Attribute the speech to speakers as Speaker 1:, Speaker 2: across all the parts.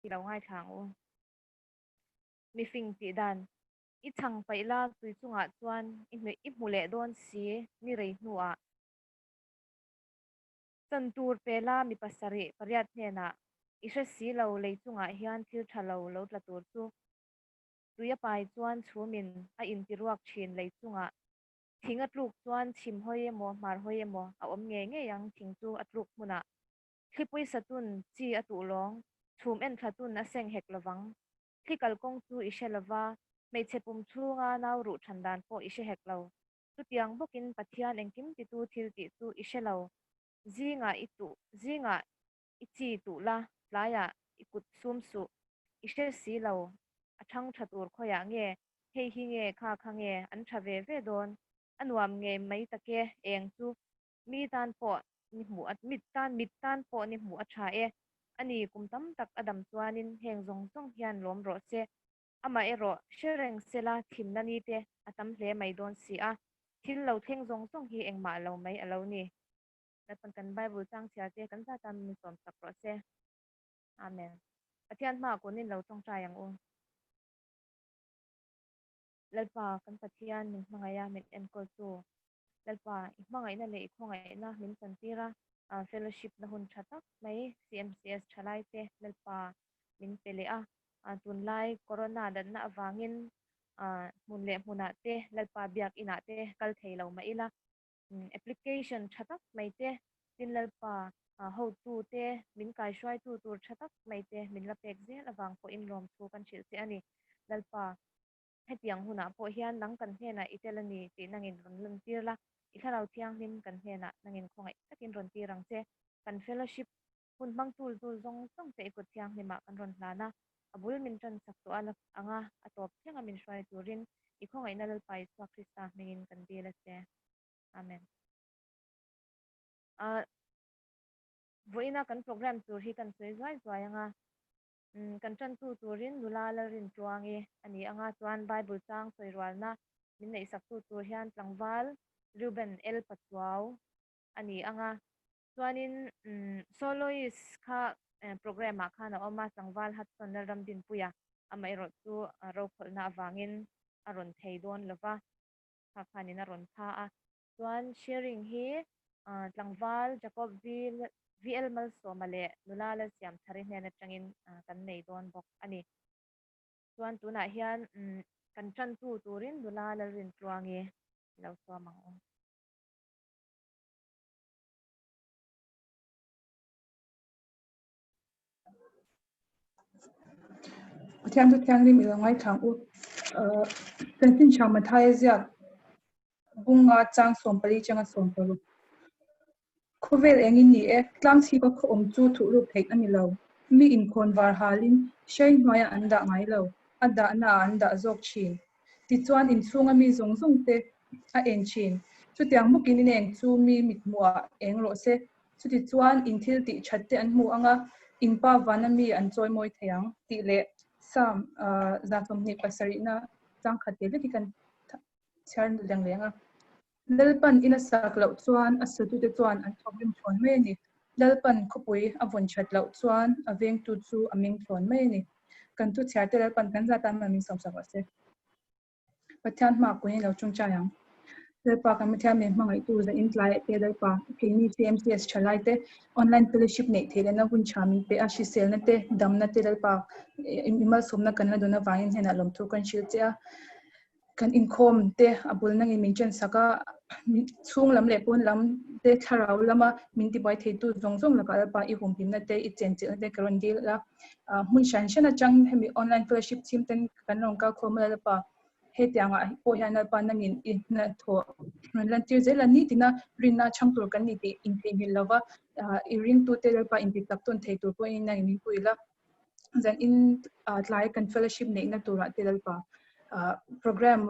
Speaker 1: ti lo ngai thang o mi fing ti dan i chang paila tui chunga chuan i mule don si ni rei nuwa chantur pela mi pasari pariat hena isha si lo lei chunga hian thil thalo lo tlatur chu tuya pai chuan chumin a in tiruak thin lei chunga thinga tluk chuan chim hoi emo mar hoi emo a om nge yang thing chu atluk muna thlipui satun chi atu long thum en thatun a seng hek lawang thlikal kong chu ishe lawa mei chepum chunga nau ru thandan po ishe hek lo tutiang bokin pathian engkim ti tu thil ti chu ishe lo zinga ichi tu la laya ikut sum su ishe si lo athang thatur khoya nge hei hi nge kha nge an thave ve don anuam nge mai take eng chu mi tan po ni mu at mit tan po ni mu atha e ani kumtam tak adam chuanin heng zong zong hian lom ro che ama ero shereng sela thimna ni te atam hle mai don si a thil lo theng zong zong hi engma lo mai alo ni napan kan bible chang chia te kan sa tam mi som sak ro se amen pathian ma ko nin lo tong tra yang o lalpa kan pathian min mangaya min en ko chu lalpa mangai na le khongai na min kan tira fellowship na hun thatak mai CMCS thalai te lalpa min pele a tun lai corona dan na awangin mun le muna te lalpa biak ina te kal thei lo mai la application thatak mai te tin lalpa ho tu te min kai shwai tu tur thatak mai te min la pek zel awang po in lom thu kan thil se ani lalpa hetiang huna po hian nang kan hena itelani ti nangin ron tir la ikharau thiang nim kan hena nangin khongai takin ron tirang che kan fellowship hun bang tul zong zong te ikut thiang nima kan ron hlana abul min tran sak to ala anga atop thenga min shwai turin ikhongai na lal pai swa krista mingin kan dela se amen voina kan program tur hi kan soi zai anga kan tran tu turin nulala rin tuangi ani anga chuan bible chang soirwal na min nei sak tu tur hian tlangwal Ruben L Patwau ani anga chuanin solois kha program a khana oma tlangwal hat son ram din puya amai ro chu ro kholna awangin aron thei don lova kha khanin aron pha a chuan sharing hi tlangwal Jacobville VL mal so male nulala siam thari hne tangin kan nei don bok ani chuan tuna hian kan tran tu turin nulala rin tluangi lo so mang on
Speaker 2: thiang tu thiang rim ilongai thang u kan tin chama thai zia bunga chang sompali changa sompalu khovel engin ni e tlang si ko khom chu thu ru thek ani lo mi in khon war halin shei noya anda ngai lo ada na anda zok chin ti chuan in chunga mi zong zong te a en chin chu tiang mukin in eng chu mi mit muwa eng ro se chu ti chuan in thil ti thatte an mu anga in pa wanami an choi moi theyang ti le sam zatom ni pasari na chang khate le ki kan chhan leng lenga lalpan ina sak lo chuan a satu te chuan an thobim thon me ni lalpan khopui avon chat lo chuan aveng tu chu aming thon me ni kan tu chhate lalpan kan za tam mi som sa se pathan ma ko ni lo chung cha yang lalpa kan mathia me mangai tu za in tlai te lalpa kini CMCS chalai te online fellowship nei thele na hun chami pe a shi sel na te dam na te lalpa imal somna kan na dona wangin hena lom thu kan shil cha kan inkhom te abul nangi minchen saka chung lam le pon lam te tharau lama minti bai thei tu zong zong la ka pa I hum pin na te I chen chen te karon dil la mun shan shan a chang hemi online fellowship team ten kan rong ka khom la pa he tianga po hian na pa nangin I na tho lan tir zela ni tina rinna chang tur kan ni te in thei mil lawa I ring tu te pa in tak ton thei tur po in na ni puila zan in tlai kan fellowship nei na tura te pa program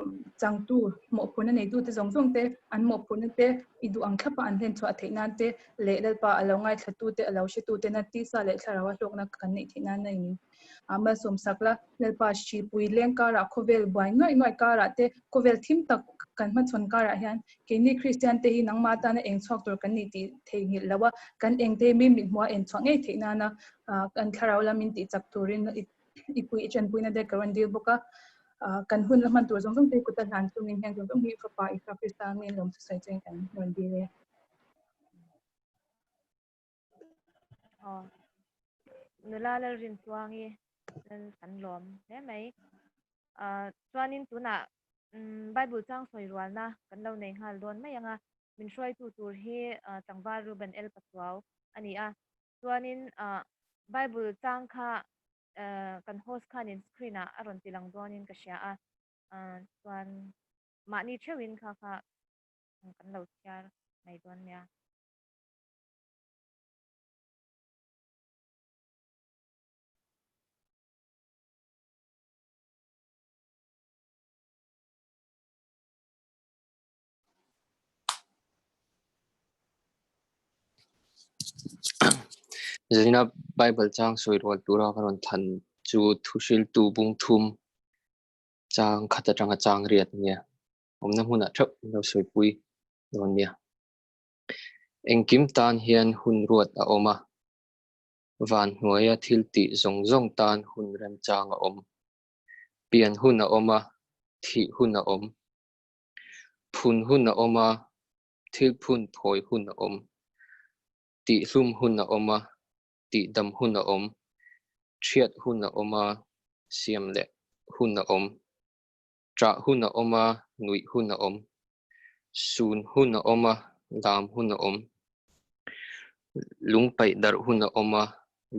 Speaker 2: chang tu mo phuna nei tu te zong zong te an mo phuna te idu ang khapa an hen chwa theina te le dal pa alongai thatu te alo shi tu te na ti sa le tharawa hlok na kan nei theina nei ni ama som sakla lel pa shi pui leng ka ra khovel bai noi noi ka ra te khovel thim tak kan ma chon kara hian ke ni Christian te hi nangma ta na eng chok tur kan ni ti thei ngil lawa kan eng te mi mi hwa en chok ngei theina na kan kharau lamin ti chak turin ipui chen puina de karan dil boka kan hun laman tur zong zong te kutan han tu min hang zong zong hi fa pa ikha Christian min lom su sai chen kan ron di le
Speaker 1: nula lal rin tuangi nan kan lom he mai chuanin tuna Bible chang soi rual na kan lo nei hal don mai anga min shroi tu tur hi changwa Ruben El Patwau ani a chuanin Bible chang kha kan host khan in screen a aron tilang donin ka sha a chuan ma ni thewin kha kan lo char mai don ya
Speaker 3: Zina Bible chang soi rol tura karon than chu thusil tu bung thum chang khata changa chang riat nia omna huna thap no soi pui don nia engkim tan hian hun ruat a oma van hnuaia thil ti zong zong tan hun rem chang a om pian hun a oma thi hun a om phun hun a oma thil phun phoi hun a om ti hlum hun a oma ti dam hun a om thiat hun a oma siam le hun a om tra hun a oma nui hun a om sun hun a oma dam hun a om lung pai dar hun a oma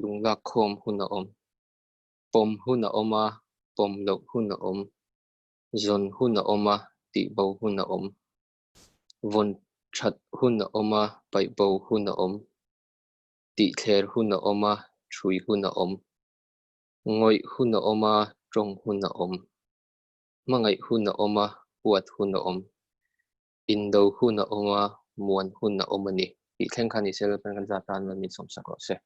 Speaker 3: lung la khom hun a om pom hun a oma pom lo hun a om zon hun a oma ti bo hun a om von that hun a oma pai bo hun a om ti thler hun a oma thui hun a om ngoi hun a oma trong hun a om mangai hun a oma huat hun a om indo hun a oma muan hun a om ani ti thleng khani sel kan za tan mi som sako se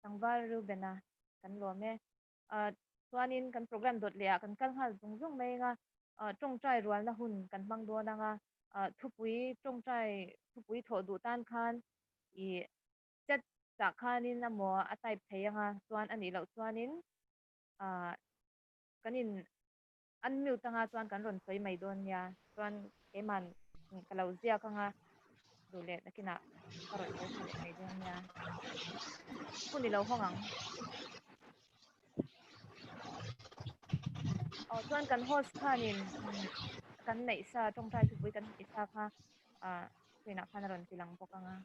Speaker 1: changwa Ruben a kan lo me chuanin kan program dot le kan kal hal zung zung mai nga tong trai rual na hun kan mang do na nga thupui tong trai thupui tho du tan khan i chat cha khanin na mo a type theyanga chuan ani lo chuanin kanin unmute tanga chuan kan ron soi mai don ya chuan keman kalau zia kanga dule nakina karon tel thale mai don ya kuni lo hongang chuan kan host khanin kan nei sa tong tai thupui kan nei sa kha tuina khan ron tilang pokang a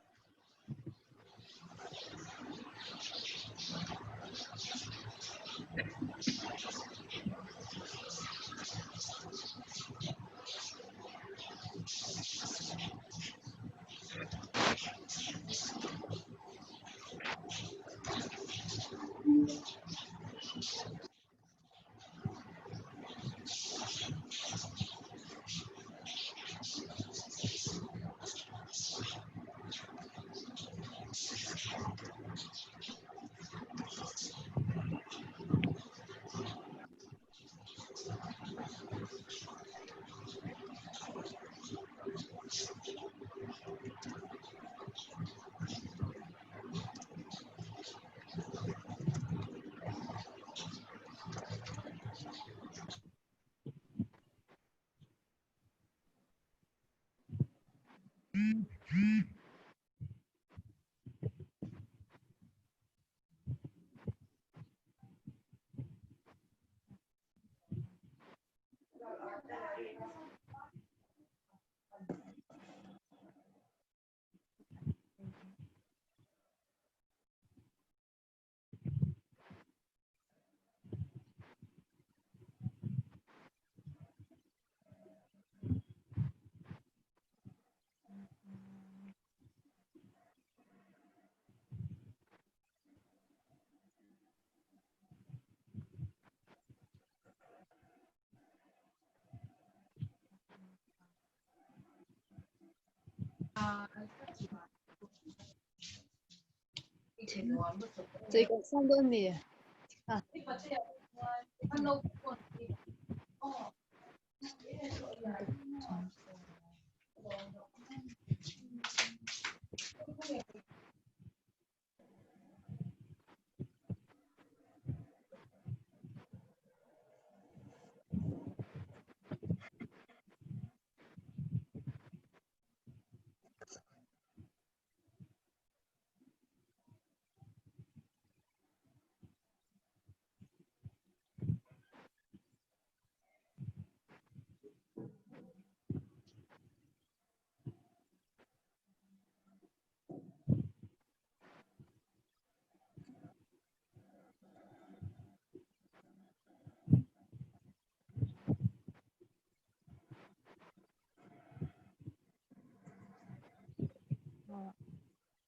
Speaker 4: 这个上个你啊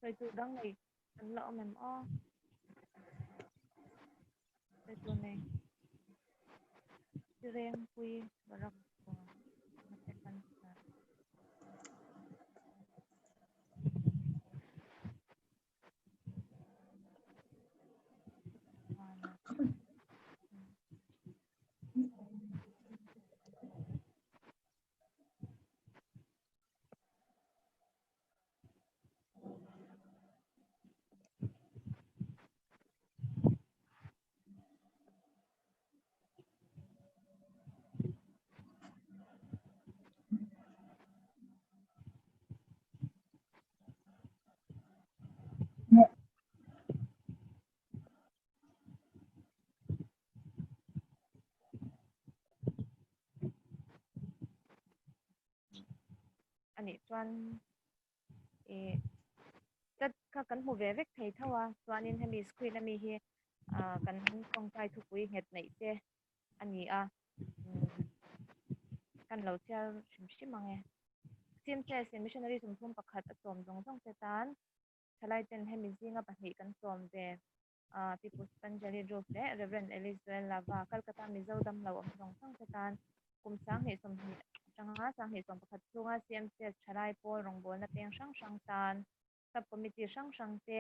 Speaker 4: ，Rồi
Speaker 1: từ đăng này anh lỡ mềm o. Rồi từ này Sirem kui barak matekan ani chuan tất cả kan hu ve vek thei thawa chuanin hemi screen ami hi kan kong tai thu pui nget nei te ani a kan lo chia shim shim mange CMCS missionary sumthum pakhat atom dong dong te tan thalai ten hemi zinga pahnih kan som ve People's Panjali Group le Reverend Elizabeth Lava Calcutta Mizodam lo am dong dong te tan kum sang ni som hi changa sang hi som pakhat chunga CMCS thalai pol rongbol na teng sang sang tan subcommittee sang sang te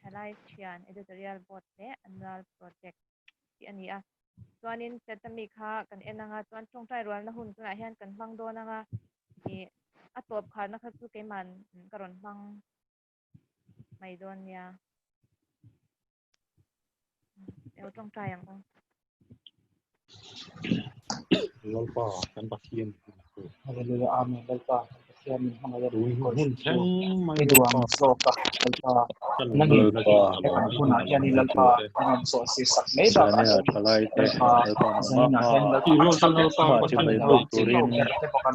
Speaker 1: thalai thian editorial board le annual project ti ani a chuanin setami kha kan enanga chuan chongtai rwal na hun chunga hian kan hmang do nanga atop kharna kha chu keman karon hmang mai don ya chongtai ang ong
Speaker 5: lalpa kan pasien
Speaker 6: Hallelujah, amen. Lalpa, kaya min hangaya
Speaker 5: ruin ko hun chang mang
Speaker 6: Eduang soka lalpa nangin ekan kuna yani lalpa inon so si sak meda
Speaker 7: Sanya kalai te lalpa
Speaker 6: sanina hen lalpa
Speaker 7: ma chimai bo turin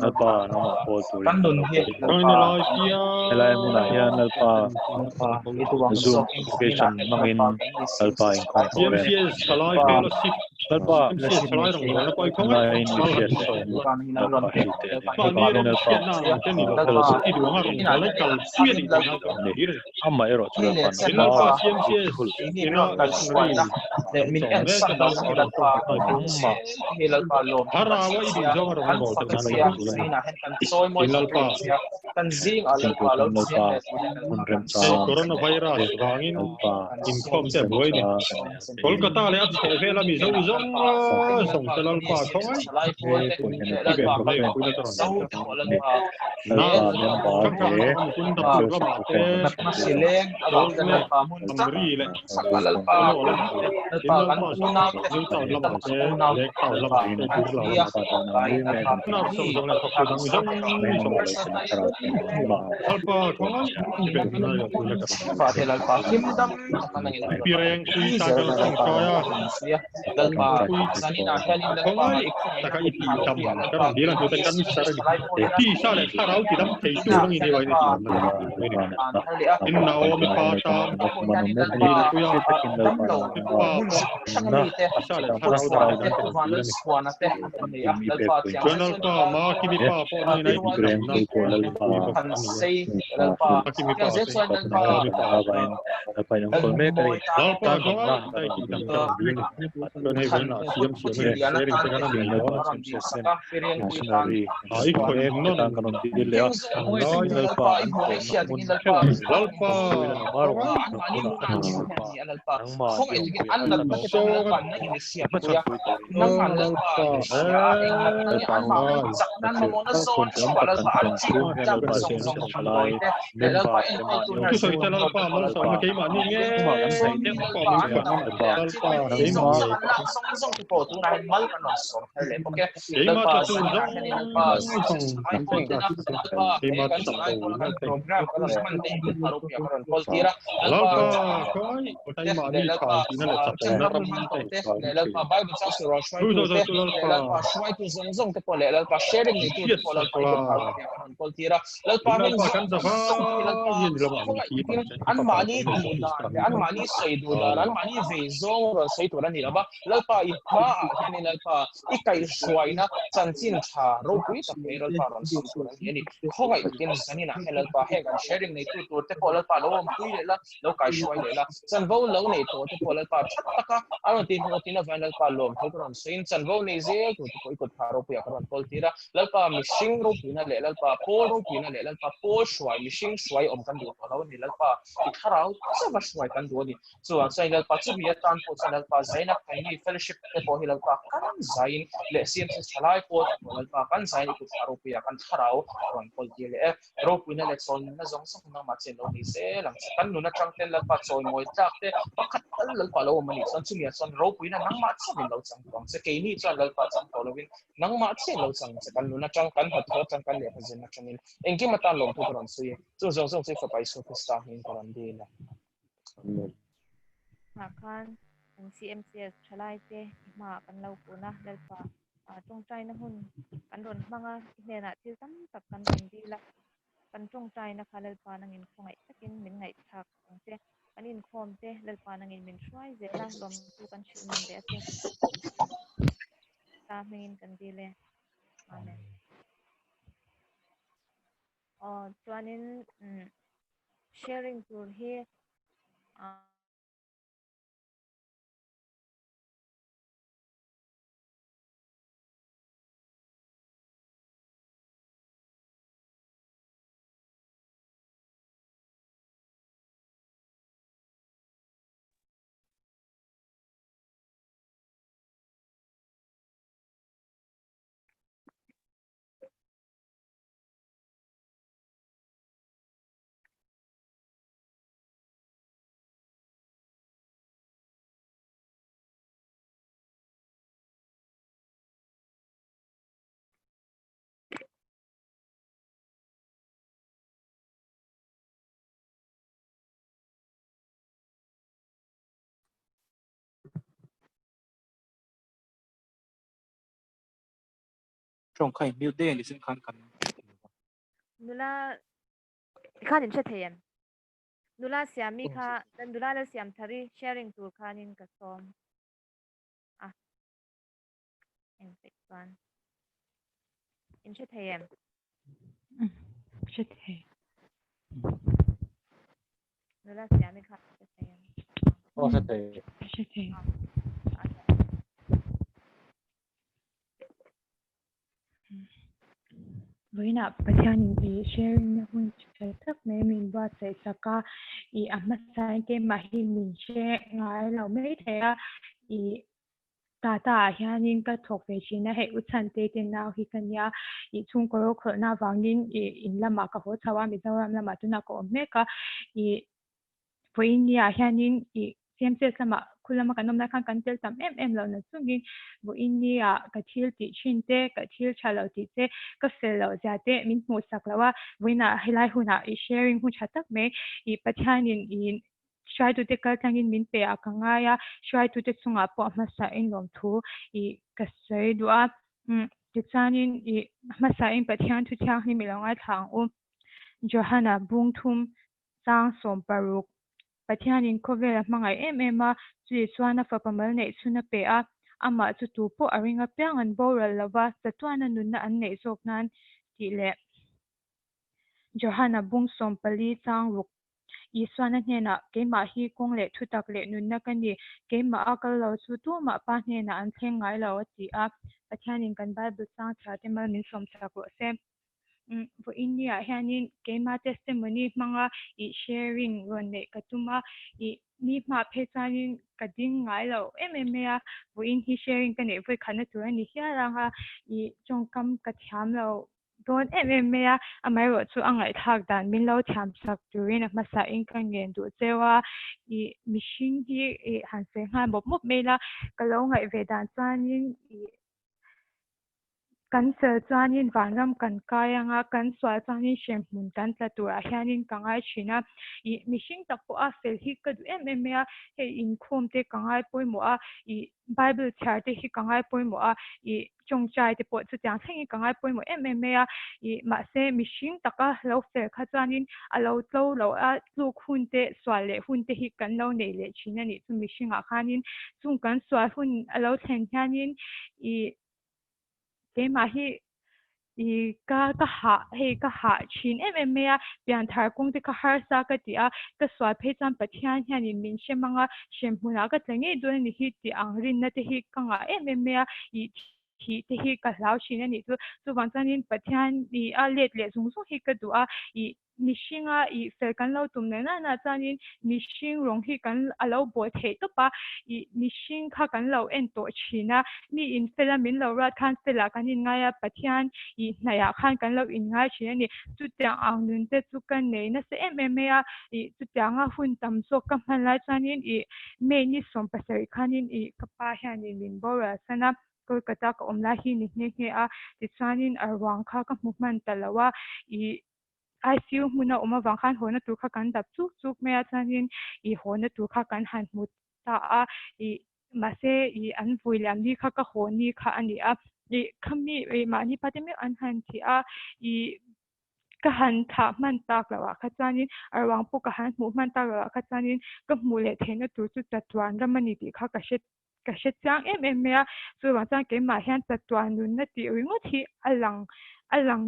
Speaker 7: lalpa nama po turin
Speaker 6: kandun he
Speaker 5: Kami
Speaker 6: lalpa
Speaker 5: nilai kia
Speaker 7: helai muna hian lalpa
Speaker 6: eduang
Speaker 7: zoom
Speaker 6: sok
Speaker 7: application mangin lalpa in kong ren
Speaker 5: CMCS kalai fellowship
Speaker 7: lalpa
Speaker 5: CMCS kalai rong wala ko ikaw
Speaker 7: na initiate so lalpa hi te
Speaker 5: pa ni ro
Speaker 7: lalpa
Speaker 5: siya na te ni fellowship i duwa rong wala kal siya ni na ka dire
Speaker 7: amma ero lalpa na
Speaker 5: lalpa CMCS
Speaker 6: ini
Speaker 5: ina
Speaker 6: missionary min en san lalpa
Speaker 7: amma
Speaker 6: ni lalpa lom
Speaker 5: harawa i din jong rong go te na
Speaker 6: siya sanina hen kan soy mo
Speaker 5: lalpa
Speaker 6: kan zing lalpa lo
Speaker 7: unrem
Speaker 5: se coronavirus wangin inform te boy ni Kolkata le at se vela mi zo zong song te lalpa thongai na kang kang am kun da ga ma te
Speaker 6: masileng abang lalpa mun
Speaker 5: amri le
Speaker 6: lalpa lalpa kan unam
Speaker 5: yung tao lam te le tao lam te dur la na song song le ko dang zong lalpa thongai be na yo ku le ka
Speaker 6: lalpa kimdam
Speaker 5: pireng kui ta ga song kaya
Speaker 6: lalpa sanina helin
Speaker 5: thongai taka iti tam karon dia lan tu kan sar ti sa le tharau ti dam thei tu nang ini wai ni in na o mi pa tam ni le ku ya sa le tharau da journal pa ma ki mi pa po ni nai ki ko lalpa ki mi pa lalpa ko me kari lalpa ko ai ki tam tam ni don hai na siam siam sharing se kana mi lo
Speaker 7: nationally
Speaker 5: ai ko no
Speaker 7: tan kanon dilya
Speaker 5: lai
Speaker 7: alpa anton mun
Speaker 5: lalpa
Speaker 7: marwa
Speaker 5: so tu so ita lalpa mo so ma ke ma ni nge pa mo pa ke ma ta tu zong ke ma ta sam do na lalpa koi tai ma ni cha ti na le chap na ram te tu so tu lalpa shit sakla lalpa kan sa va yin lo ma mi ki pa chen pa pa ni
Speaker 1: Makan ang CMCS chalai te ma kan lau ko na lalpa trong trai na hun kan ron mga inena til tam tak kan ron dila kan trong trai na kha lalpa nangin khongai takin min ngai thak ang te kanin khom te lalpa nangin min shwai ze na lom tu kan shil min de te ta mingin kan dile amen chuanin sharing tur hi
Speaker 6: trong khai miêu đê thì xin khăn khăn
Speaker 1: nula kha din che thayem nula siami kha dan nula la siam thari sharing tur khanin ka som en pe pan in che thayem
Speaker 8: che thay
Speaker 1: nula siami kha che thayem
Speaker 7: sẽ thể
Speaker 8: che thay với nạp và theo những ý sharing na hun chơi thức mấy mình qua sẽ saka ý amma sai cái mà hi mình share ngay lâu mấy thế ý ta hiện những cái thuộc về chính là hệ uất tế tên nào hi cái nhà ý chung có khởi na vang in in là mà cái hỗ trợ mình sao là mà chúng ta có mấy cái ý với nhà hiện những ý xem xét mà kula mà cái nôm na khang kan tel tam em lo na chungin bo India ka thil ti chin te ka thil chalo ti te ka sel lo ja te min mu sak lawa voina hilai huna I sharing hu chatak me I pathanin in try to te kal tangin min pe akanga ya try to te chunga po ma sa in lom thu I ka sei dua ti chanin I ma sa in pathan thu chang ni milonga thang Johanna Bungthum Sang Som Paruk pathianin khovela mangai em chui chuana fapamal nei chuna pe a ama chu tu po aringa piangan boral lawa chatuana nunna an nei soknan ti le Johanna Bungsom Pali Changruk สวนนั่นเนี่ยนะเกมาฮีกงเละทุตักเละนุนนักกันดีเกมาอักเราสุดตัวมาป้าเนี่ยนะอันเทงไงเราจีอัพประเทศนี้กันไบเบิลสร้างชาติมันมีสมศักดิ์เซมพออินเดียเฮนินเกมาเทสต์มันนี่มังอีแชร์ริงวันเด็กกตุมาอีนี่มาเพจานินกระดิ่งไงเราพออินฮีแชร์ริงกันเนี่ยพอขันตัวนี้เฮียรังอีจงกำกระทำเราโดนไม่รู้ช่วงไหนทักดันมินเราทำสักจุดนะมาใส่อินกันเงินดูเจ้าว่าอีมิชินที่หันเสียงหันบอกไม่ละก็เราไงเวดานจานินกันเสือจานินวันรำกันกายังกันสวายจานินเชียงมุนกันแต่ตัวเฮียนินกังไอชินะอีมิชินตักพอเฟลฮิกดูเฮอินคุมเตกังไอป่วยมัวอีไบเบิลชาร์ตฮิกังไอป่วยมัวอีจงใจเตปวดสุดอย่างเช่นกังไอป่วยมัวอีมาเซมิชินตักเราเฟลขจานินเราโตเราลูกหุ่นเตสวายเลหุ่นเตฮิกันเราเนเลชินะนี่จุมิชินขานินจุงกันสวายหุ่นเราเทนเฮียนินอีเกมาฮีก็หาชินเปียนทาร์กงที่ก็หาสักทีก็สวายเพจานปะเทียนเฮียนิมินเชมังเชมพูนักแต่งี้ด้วยนี่ที่อังรินนั่นที่กังที่ก็ลาวชินนี่ตัววันจันทร์ปะเทียนเล็ดซุงที่ก็ดูมิชิงเฟลกันเราตุ่มเนี่ยน่าจะนี่มิชิงลงที่กันเราบวชเหตุปะมิชิงข้ากันเราตัวชินะมีอินเฟลมินเรารัดคันเฟลกันยังไงปะเทียนนายคันกันเราอินง่ายชินะนี่จุดอย่างอังนุนเตจุกันเนี่ยนั่นเองจุดอย่างหุ่นตำโซกันมันไล่จันนี่เมนี่สมภาษาคันนี่กับป้าเฮียนี่มินบอกว่าสนะก็กระตักอมลาหินนี่ที่จันนี่วังข้ากับมุมันแต่ละว่าICU มุนอมวังขันหัวนัตุข้ากันดับจุกเมียจันยินหัวนัตุข้ากันหันมุดตามาเซอันวุยลามนี่ข้าก็หัวนี่ข้าอันนี้ขมีมานี่ปัจจุบันอันหันที่ก็หันถามันตากแล้วข้าจันยินวังปุกหันมุมันตากแล้วข้าจันยินก็มูเลเทนตุจุดจัดวันรำมันนี่ข้าก็เช็ดจังส่วนว่าจังเก็บมาเห็นจัดวันนู้นนั่นที่วิ่งที่อลัง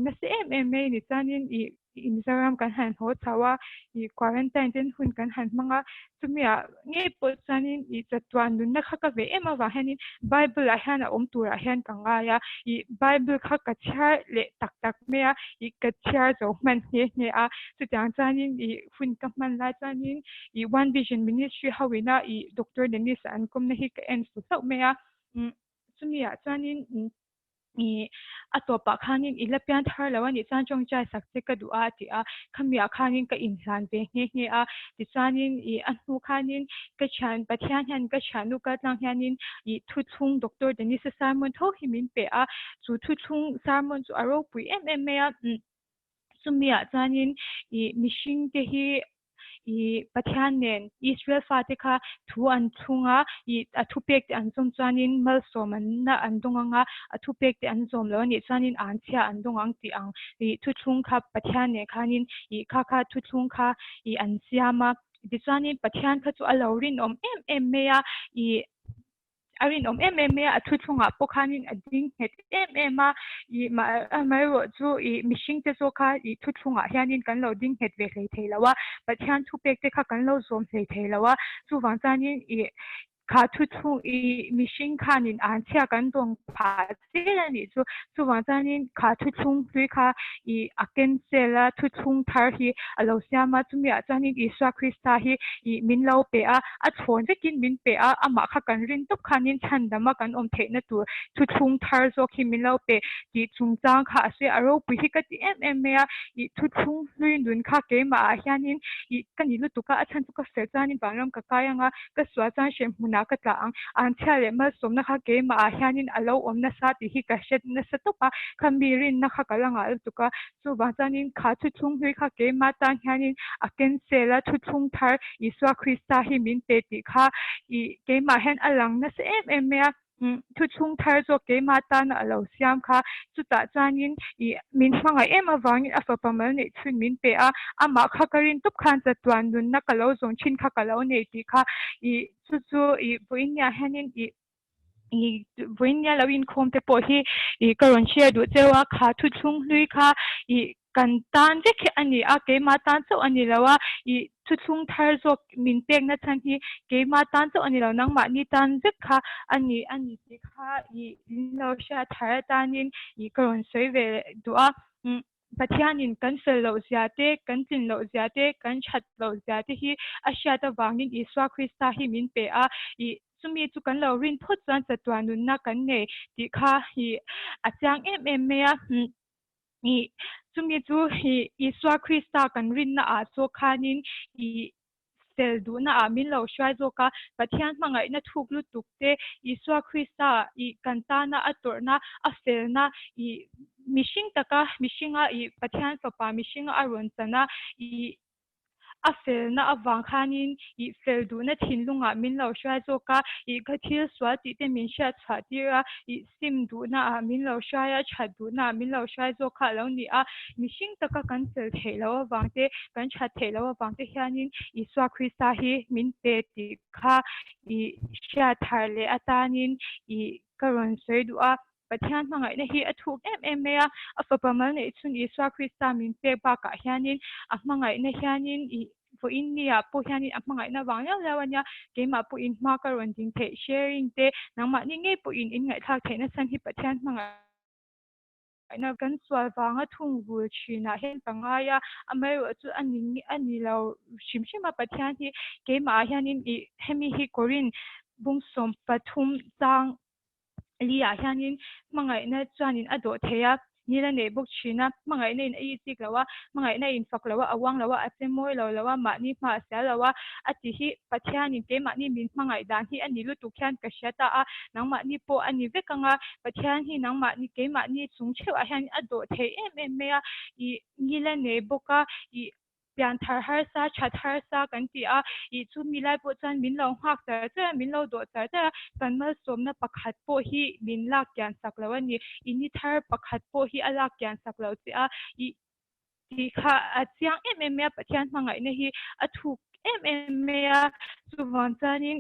Speaker 8: นั่นสินี่จันยินอินสตาแกรมกันหันโหดชาวควอรันไตน์เจนหุ่นกันหันมังจุดนี้งี้ปวดจันยินจัดวันนู้นนักข้าก็เวมาว่าเห็นไบเบิลเห็นตัวเห็นกังไงไบเบิลข้าก็เชื่อเละตักก็เชื่อจงมันเนี่ยสุดอย่างจันยินหุ่นกับมันไล่จันยินOne Vision Ministry ฮาวินะดร.เดนิสอันกุมนะฮิกเอ็นสุดท้ายสุดนี้จันยินตัวปากขันินเล็บยันทาร์แล้ววันนี้จันจงใจสักเจก็ดูที่ขมีขันินก็อินสันเบงเนี่ยที่จันยินอันนูขันินก็ฉันปะเทียนหันก็ฉันนูก็จังหันินทุกดร.เดนิสซาร์มอนทหิมินเปจู่ทุกซาร์มอนจู่อารมณ์ปุยสุดนี้จันยินมิชิงเตฮีประเทศเนี่ยอิสราเอลฟาติกาทุอันทุงทุเปกอันจงจานินมัลโซมันน่ะอันตรงทุเปกอันจงแล้วนี่จานินอันเชียอันตรงที่ทุทุงค่ะประเทศเนี่ยค่ะนินค่ะทุทุงค่ะอันเชียมาดิจานินประเทศค่ะจู่อลาวรินอารินทุกช่วงพวกเขานี่ดิ้งเห็ดมาไม่รู้จู่มิชิงเจ้าค่ะทุกช่วงเฮียนี่กันเราดิ้งเห็ดเวทีเทแล้วว่าประเทศทุกเปกเจ้ากันเราส่งเทแล้วว่าจู่วันจันทร์ข้าทุกช่วงมิชิงข้านี่อันเชียกันตรงพาเสียนี่จู่วันจันทร์ข้าทุกช่วงด้วยข้าอาเกนเซล่าทุกช่วงทาร์ฮีเราเสียมาจู่มีอาจารย์นี่สวาคริสตาฮีมินเล่าเปชวนจะกินมินเปมาข้ากันรินตุกข้านี่ฉันดำกันเทนตัวทุกช่วงทาร์โซคิมินเล่าเปจุงจังข้าเสียอารมณ์ปุยฮิกติทุกช่วงลุยดุนข้าเกมาเฮียนี่กันนี่ลุตุก้าฉันตุก้าเสียจานี่บางเรื่องก็กายังก็สวาจังเชมมุนักตาอันเชียเลยมาสมนะคะเกมาเฮียนี่เรานัสติฮิกเช็ดนัสตุปะคำบีรินนะคะกำลังลุตุก้าจู่บางจานี่ข้าทุกช่วงลุยข้าเกมาตั้งเฮียนี่อาเกนเซล่าทุกช่วงทาร์สวาคริสตาฮิมินเตติข้าเกมาเห็นอลังนัสทุกช่วงทาร์โจเกมาตานเราเสียมค่ะจุดตาจานินมินฟังมาวังอัฟปามันเนี่ยชุนมินเปมาข้ากรินทุกขันจัดวันนุนนักเราส่งชินข้ากเราเนี่ยที่ค่ะจู่บุญญาเห็น When ya lawin khom te po hi karon share du chewa kha thu chung hlui kha kan tan ve khe ani a ke ma tan so ani lawa thu chung thar zo min pek na chan hi ke ma tan so ani law nang ma ni tan ve kha ani ti kha lo sha thar tanin karon soi ve du a pathianin kan fel lo ziate kan tin lo ziate kan chat lo ziate hi a sha ta wangin iswa krista hi min pe a sumi chu kan lo rin phot chan chatwa nun na kan ne ti kha achang em me a sumi chu iswa krista kan rin na a so khanin sel du na a min lo shwai zo ka pathian mangai na thuk lu tuk te iswa krista kan ta na ator na a fel na mishing taka mishinga pathian papa mishinga aron chana a fel na awang khanin fel du na thinlunga min lo shwai zo ka gathil swa ti te min sha chha tira sim du na min lo shwaya chat du na min lo shwai zo kha lo ni a mishing taka kan fel thelo awang te kan chat thelo awang te hianin iswa krista hi min te ti kha sha thar le atanin karon soi du a pathian mangai na hi athuk em me a afapamal ne chun iswa krista min pe ba ka hianin ahmangai na hianin for India po hianin ahmangai na wangya lawanya keima po in ma karon ding the sharing te nangma ni nge po in ngai thak the na san hi pathian mangai na kan swal wanga thung bul china hen pangaya amai chu ani lo shimshima pathian hi keima hianin hemi hi korin bungsom pathum tang lia hianin mangai na chuanin ado theya nila ne bok china mangai na in tik lawa mangai na in fak lawa awang lawa asemoi lawa ma ni ma sia lawa ati hi pathianin ke ma ni min mangai dan hi ani lu tu khan ka shata a nang ma ni po ani vekanga pathian hi nang ma ni ke ma ni chung cheu a hian ado the em me a nila ne boka pian thar har sa chat har sa kan ti a chu milai po chan min lo hak tar cha min lo do tar cha kan mal som na pakhat po hi min lak kyan sak lo ani ini thar pakhat po hi alak kyan sak lo chi a ti kha achiang em me pathian mangai na hi athuk em me a chu wan chanin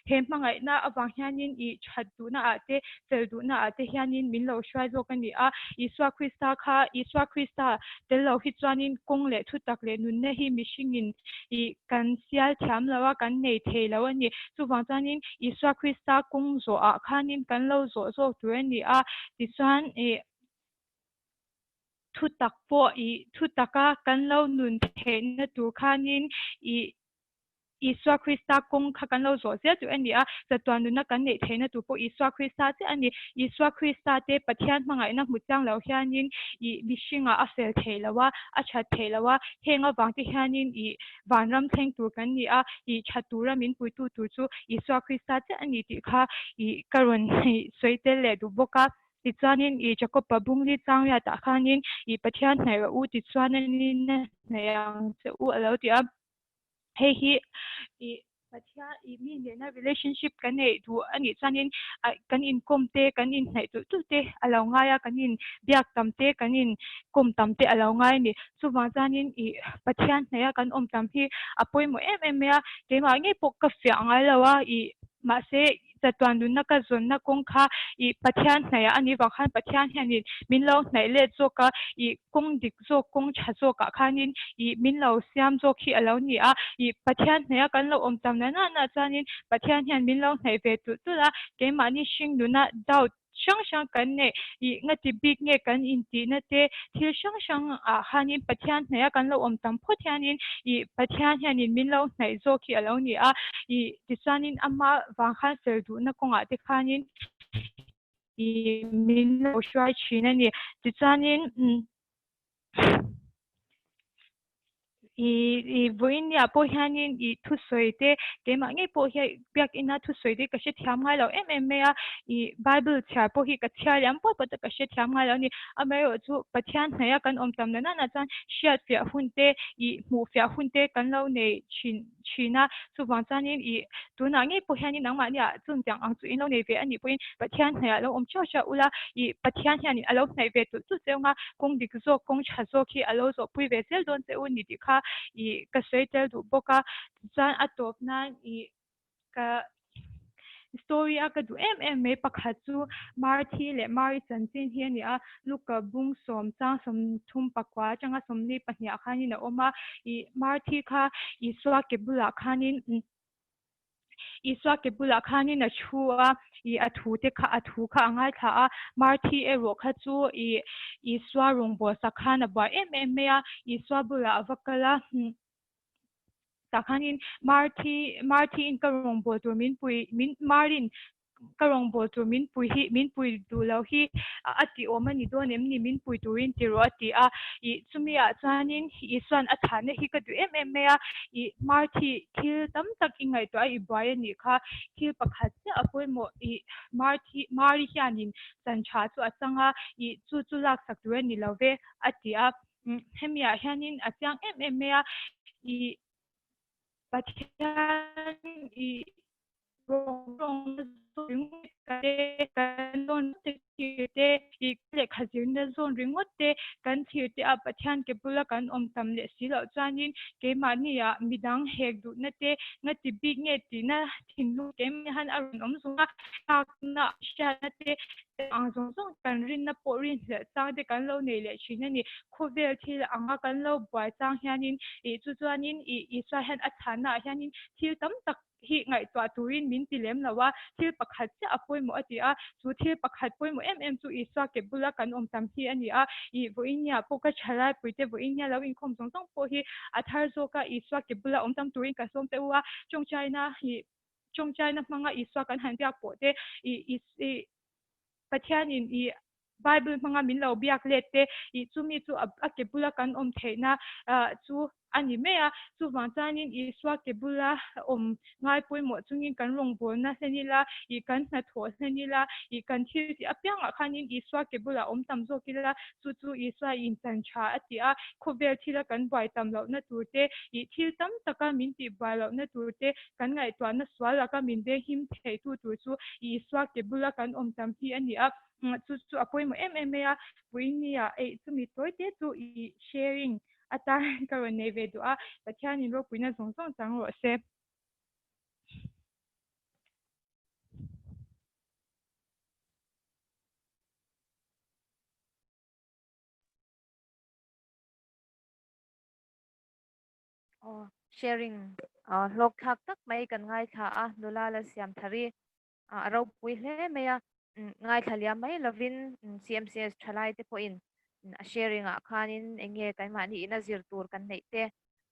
Speaker 8: hem mangai na awang hianin chat du na ate fel du na ate hianin min lo shwai zo kan ni a iswa krista tel lo hi chuanin kong le thu tak le nun na hi mishingin kan sial thiam lawa kan nei thei lo ani chu wang chanin iswa krista kong zo a khanin kan lo zo tu ani a ti chuan thu tak po thu taka kan lo nun thei na tu khanin iswa krista kong kha kan lo zo sia tu ani a zatwan na kan nei theina tu po iswa krista te ani iswa krista te pathian mangai na mutang lo hianin bishinga a fel theilawa a chat theilawa henga wangti hianin vanram thleng tur kan ni a chatura min puitu tu chu iswa krista te ani ti kha karon soitel le du boka ti chuanin jacob pabungli changya ta khanin pathian hnai ra u ti chuanin nayang che u alo ti a hei hi pathian mi ne na relationship kan nei du ani chanin kan in komte kan in hnai tu te alo ngaya kan in biak tamte kan in kom tamte alo ngai ni chuwang chanin pathian hnaia kan om tam hi apoi mo em me a keima nge pok ka fia ngai lawa ma se zatwan dun na ka zon na kong kha pathian hnaia ani wa khan pathian hianin min lo hnai le choka kong dik zo kong cha zo ka khanin min lo siam zo khi alo ni a pathian hnaia kan lo om tam na chanin pathian hian min lo hnai ve tu la keima ni shing duna doubt shang kan ne ngati big nge kan in ti na te thil shang a hanin pathian hnaia kan lo om tam phot hianin pathian hianin min lo hnai zo khi alo ni a ti chanin ama wang khan sel du na konga te khanin min lo shwai china ni ti chanin voin ya po hianin thu soite keima nge po hi biak ina thu soite ka she thiam ngai lo em me a bible chha po hi ka thia lam po ta ka she thiam ngai lo ni amero chu pathian hnaia kan om tam na chan shiat fia hunte mu fia hunte kan lo nei china chu wang chanin tuna nge po hianin nang ma ni a chung chang ang chu in lo nei ve ani poin pathian hnaia lo om cha ula pathian hianin alo hnai ve tu cheunga kong dik zo kong cha zo khi alo zo pui ve sel don che un ni ti kha ka soitel du boka chan atop na ka story a ka du em me pakhat chu Marthi le Mari Chanchin hi ani a luka bung som chang som thum pakwa changa som ni pahnia khanin a oma I Marthi kha I swa ke bula khanin iswa ke bula khani na chua I athu te kha athu kha angai tha a Marthi e ro kha chu I swa rong bo sakha na ba em me a iswa bula avakala takhanin Marthi in ka rong bo to min Marin karong bo chu min pui du lo hi ati omani do nem ni min pui tuin ti ro ati a I chumia chanin I swan a thane hi ka du em me a I Marthi thil tam tak ingai to I buai ni kha thil pakhat cha apoi mo I Mari hianin chan cha chu achanga I chu lak sak tu ni lo ve ati a hemia hianin achang em me a I pathian I rong zon kan non te te I le khazin na zon ringot te kan thir te a pathian ke pula kan om tam le silo chanin ke mani ya midang hek du na te ngati big nge ti na thinlu ke mi han arun om sunga na sha na te ang zong zong kan rin na po rin le chang te kan lo nei le china ni khovel thil anga kan lo bwai chang hianin I chu chuanin I swa han a thana hianin thil tam tak hi ngai twa tuin min tilem lawa thil pakhat cha apoi mo atia chu thil pakhat poi mo em chu iswa ke bula kan om tam hi ani a I voinya poka chalai puite voinya lo in khom song song po hi athar zo ka iswa ke bula om tam tuin ka som te wa chong China manga iswa kan han pia po te I pathian in Bible manga min lo biak lete I chumi chu a ke bula kan om theina chu ani mea chu wangchanin iswa ke bula om ngai poi mo chungin kan rong bol na senila I kan na tho senila I kan thil ti apyang khanin iswa ke bula om tam zo kila chu iswa in chan cha atia khovel thila kan bai tam lo na turte I thil tam taka min ti bai lo na turte kan ngai twa na swala ka min de him thei tu chu iswa ke bula kan om tam hi ani a chu apoi mo em ya puinia e chumi toite chu I sharing ata karon nei ve du a pathian in ro puina zong zong chang ro se
Speaker 1: sharing lok thak tak mai kan ngai tha a nula la siam thari ro pui hle me ya ngai thalia mai lovin CMCS thalai te po in sharing a khanin enge kai ma ni ina zir tur kan nei te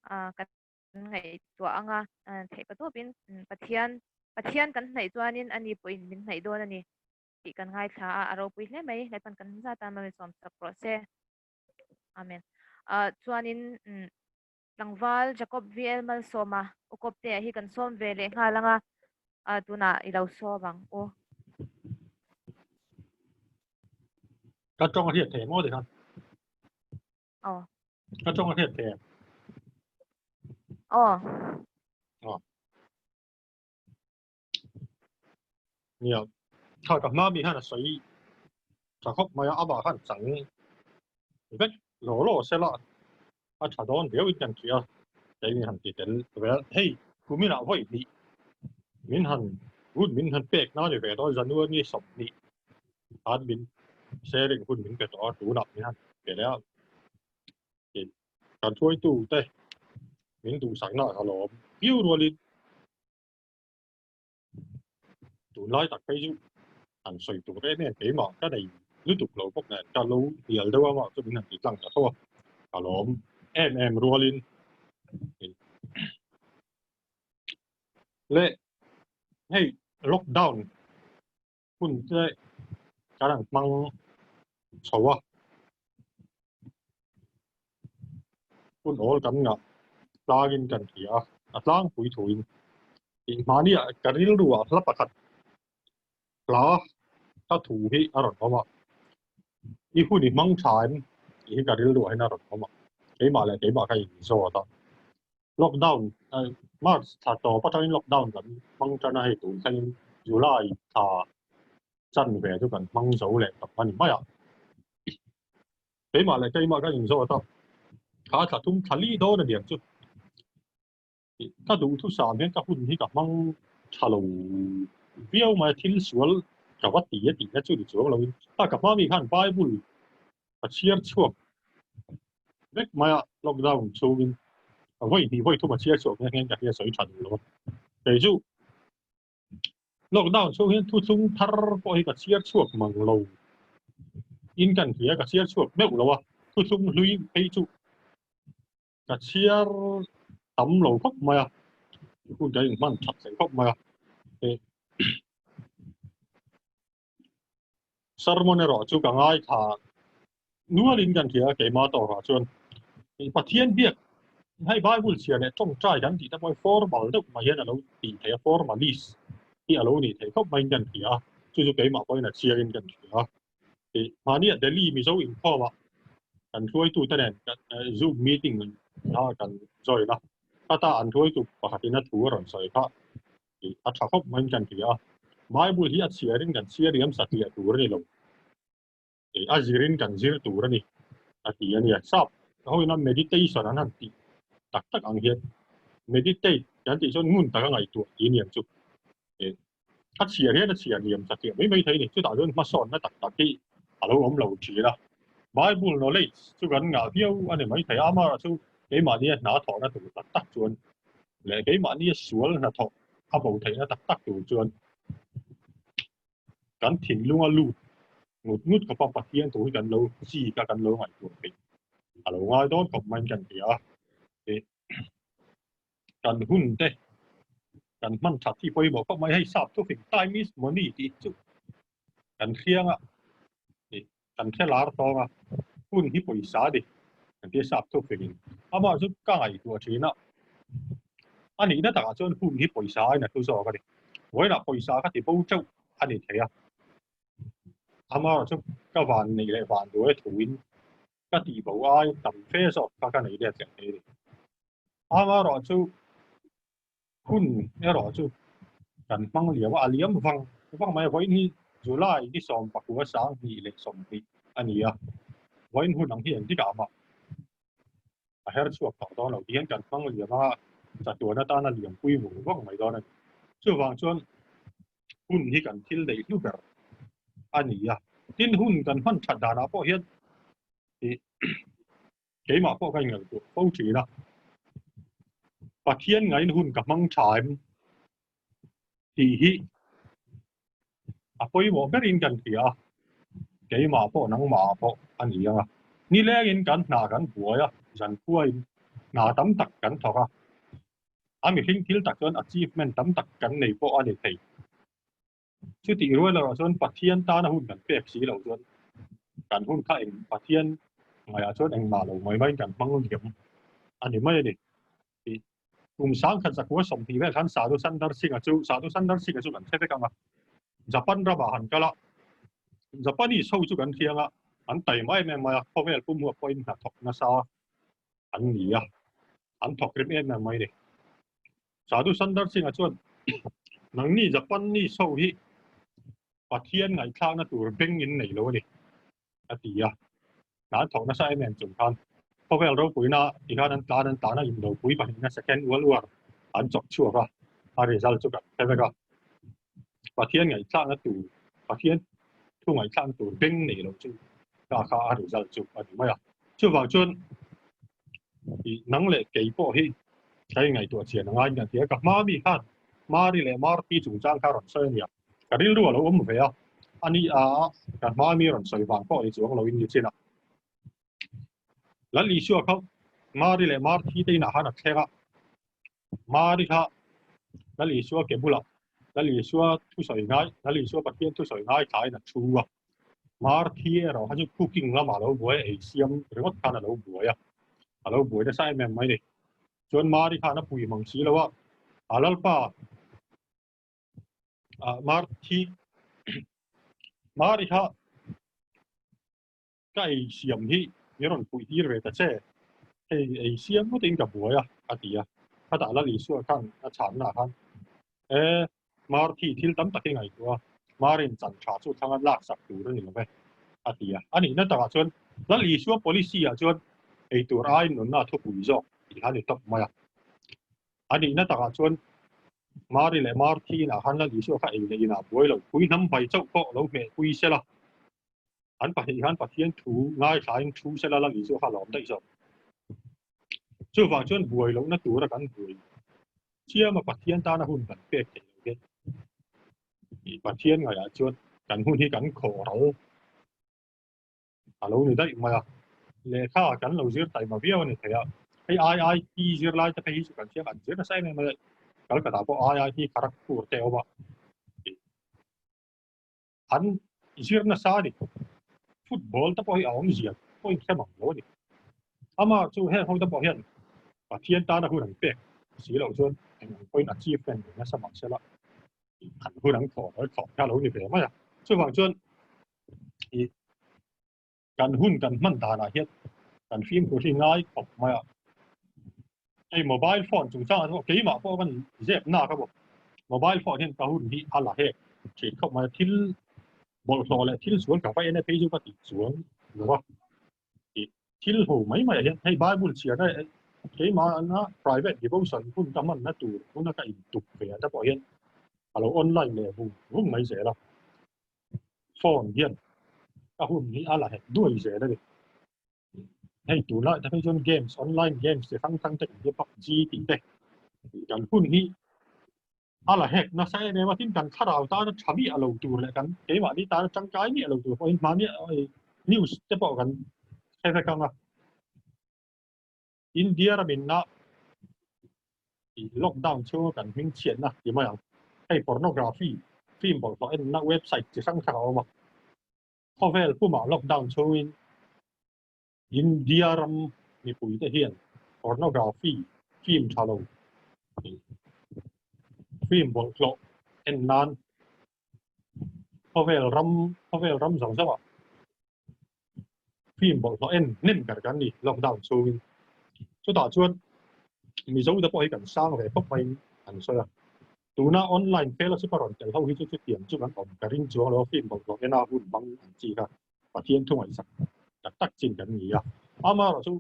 Speaker 1: kan ngai to anga thei pa to bin pathian kan nei chuanin ani po in min nei don ani ti kan ngai tha a ro pui hle mai lai pan kan za ta ma som sak pro se amen chuanin Langval Jacob VL mal soma ukop te hi kan som vele nga langa tuna ilaw so bang o
Speaker 5: ka chong hiet the mo de kan
Speaker 1: oh
Speaker 5: ka chong hiet the nhiều thôi cả má mi hả sấy chả khóc mà à bà hả chẳng cái lỗ xe lọ à chả đón biểu ý chẳng kia cái mình hẳn chỉ đến về hey cú mình nào vậy đi mình hẳn bẹt nó để về đó dân nuôi như sập đi anh mình xe định quân mình cái đó đủ nạp mình hẳn về đó thì cần thôi tu đây mình tu sáng nào hả lỗ biểu rồi đi tu lại đặt cái gì hẳn sợi tu cái này cái mà cái này lưu tục lỗ bốc này cho lâu nhiều đâu mà cho mình hẳn chỉ lăng cả thôi hả lỗ em rồi lên lệ hey lockdown kun te karang mang chawa kun ol kan nga plugin kan kia atlang pui thuin in mani a karil ru a hlapa khat pla ta thu hi aron oma I hu ni mang chan I karil ru haina ron oma ke ma kai so ta lockdown March ta to pa in lockdown kan mang chan hai tu san July ta chân về cho cần mang dấu lệ tập anh mày à thế mà lại cái mà cái hình số đó khá là thung thali đó là điểm chứ các đủ thu sản nên các hụt thì các mang chả lù viau mai thil sual kawati ti na chu di chuang lo ta ka ma mi khan bible a chiar chuak vek mai lockdown chowin voi thì voi thu mà chiar chuak ngang ka hia soi chan lo te chu lockdown chowin thu chung thar po hi ka chiar chuak mang lo in kan hia ka chiar chuak meu lo wa thu chung lui ei chu ka chiar tắm lo khóc mai kun cái man thật sẽ khóc mai sermon ro chu ka ngai tha nualin kan thia ke ma to ra chuan pathian biak hai bible chia ne tong trai dan ti ta moi formal deuh mai hian alo ti thei formalis ti alo ni thei khop mai kan thia chu chu ke ma poi na chia in kan thia ti ma ni delhi mi zo in kho wa kan thui tu ta nen zoom meeting na kan join na ta an thui tu pakhatina thu ron soi kha ti a tha khop mai kan thia bible hi a chia rin kan chia riam sa ti a tur ni lo azirin kan zir tur ni ati ani sap hoi na meditation an ti tak tak ang hian meditate yan ti chon ngun ta ngai tu in yang chu a chia hian a chia niam sa ti mai thei ni chu ta ron ma son na tak tak ti alo om lo chi la bible knowledge chu kan nga hiau ani mai thei ama chu ke ma ni na tho na tu tak tak chuan le ke ma ni sual na tho a bo thei na tak tak tu chuan kan thin lunga lu ngút ngút ka pa pathian tu kan lo chi ka kan lo ngai tu pe alo ngai don kop man kan tia e kan hun te kan man that thi poi bo ko mai hai sap tu fik time is money ti chu kan khiang a e kan thelar to nga hun hi poi sa di kan ti sap tu fik ama chu ka ngai tu thina ani na ta chon hun hi poi sa na tu so ka di woi na poi sa ka ti bo chau ani thea ama chu ka van ni le van du e thuin ka ti bo ai tam fe so ka nei de chen ni ama ro chu hun e ro chu kan mang liam a liam wang mai voi ni July ni som pa ku sang ni le som ti ani a voi hun ang hian ti ka ma a her chu ka to lo hian kan mang liam a cha tu na ta na liam pui mu wang mai do na chu wang chuan hun hi kan thil dei lu ber ani a tin hun kan han that da na po hian ti ke ma po kai ngal tu po chi na pathian ngai hun ka mang thaim ti hi a poi mo berin kan tia ke ma po nang ma po ani a ni le in kan na kan buaya jan puai na tam tak kan thoka ami hing thil tak chuan achievement tam tak kan nei po ani thei chu ti roi la chuan pathian ta na hun kan pek si lo chuan kan hun kha eng pathian ngai a chuan eng ma lo mai mai kan mang liam ani mai ni ti sang khan sakwa som ti ve khan sadu sandar singa chu kan thebe ka ma Japan ra ba han kala Japanese so chu kan thianga an tai mai me ma khovel pu mu point na thok na sa an ni a an thok rim en na mai ni sadu sandar singa chuan nang ni Japan ni so hi pathian ngai thlang na tur beng in nei lo ni atia na thok na sa em chung khan khovel ro puina ti khan an ta na in do pui pa na second world war an chok chu ra a result chu kan thebe ka pathian ngai thlang na tur pathian thu ngai thlang tur beng nei lo chu ka kha a result chu ani mai a chu wa chuan i nang le ke po hi kai ngai tu chian ngai kan tia ka ma mi khan ma ri le mar ti chung chang kha ron sai nia ka ril ru lo ve a ani a ka ma mi ron sai wang po ni chuang lo in ni china la li shu kha ma ri le mar ti te na ha na thega ma ri kha la li shu ke bula la li shu thu sai ngai la li shu pathian thu sai ngai thai na chu a mar thi ro ha ju cooking la ma lo boy e siam remote kana lo boy a alo boy da sai mem mai ni chuan ma ri kha na pui mang si lo wa alal pa mar thi ma ri kha kai siam hi yeron pui hi re ta che e siam mo ting ka boy a atia ka da la li shu kan a chan na khan mar thi thil tam tak ngai tu marin chan tha chu thang lak sak tu ro ni lo ve atia ani na ta chuan la li shu policy a chuan ei tur ai nun na thu pui zo i hani top maya ani na ta chuan mari le marti na han la li so kha le ina boi lo pui nam bai chau ko lo me pui se la an pa hi han pa thiên thu ngai khai thu se la la li so kha lom dai so chu wa chuan buai lo na tu ra kan buai chia mà pa thiên ta na hun kan pe ke ke pa thiên ngai a chuan kan hun hi kan kho ro a lo ni dai ma le kha kan lo zir tai ma viau ni thea ai ki zir lai ta hi su kan chia kan zir na sai ne ma kal ka ta po ai ki karak tur te oba an zir na sa ni football ta po hi aong zia po hi kha mang lo ni ama chu he ho ta po hian pa thiên ta na hun an pe si lo chuan anh point achievement na sa mang se la an hun an kho kha lo ni pe ma ya chu wang chuan i kan hun kan man da na hian kan phim ko thi ngai khop ma ya ai mobile phone chung cha ko ke ma po kan zep na ka bo mobile phone hian ka hun hi ala he che khop ma thil bol hlo le thil suan ka pa ene pe ju ka ti suan lo wa i thil ho mai ma hian hei bible chia da ke ma na private devotion hun ta man na tu hun na ka in tu pe da po hian alo online le hun mai ze la phone hian ka hun hi ala he duai ze da hay tu la ta pe jon games online games te thang te ye PUBG ti te kan hun hi ala hek na sai ne ma tin kan kharau ta na chami alo tu le kan ke ma ni ta chang kai ni alo tu point ma ni news te po kan sai ka nga India ra min na lockdown cho kan hing chien na ti ma yang hay pornography film bol to en na website ti sang khao ma khovel pu ma lockdown cho in India ram mi pui te hian pornography film chalo film bol to en nan khovel ram zong sa film bol to en nin kar kan ni lockdown cho in cho ta chuan mi zo da po hi kan sang ve pop mai an so ya tu na online fellowship ron tel ho hi chu tiam chu kan om karing chu lo film bol to ena hun bang an chi ka pa thiên thung ai sak tak tak chin kan ni ya ama ro chu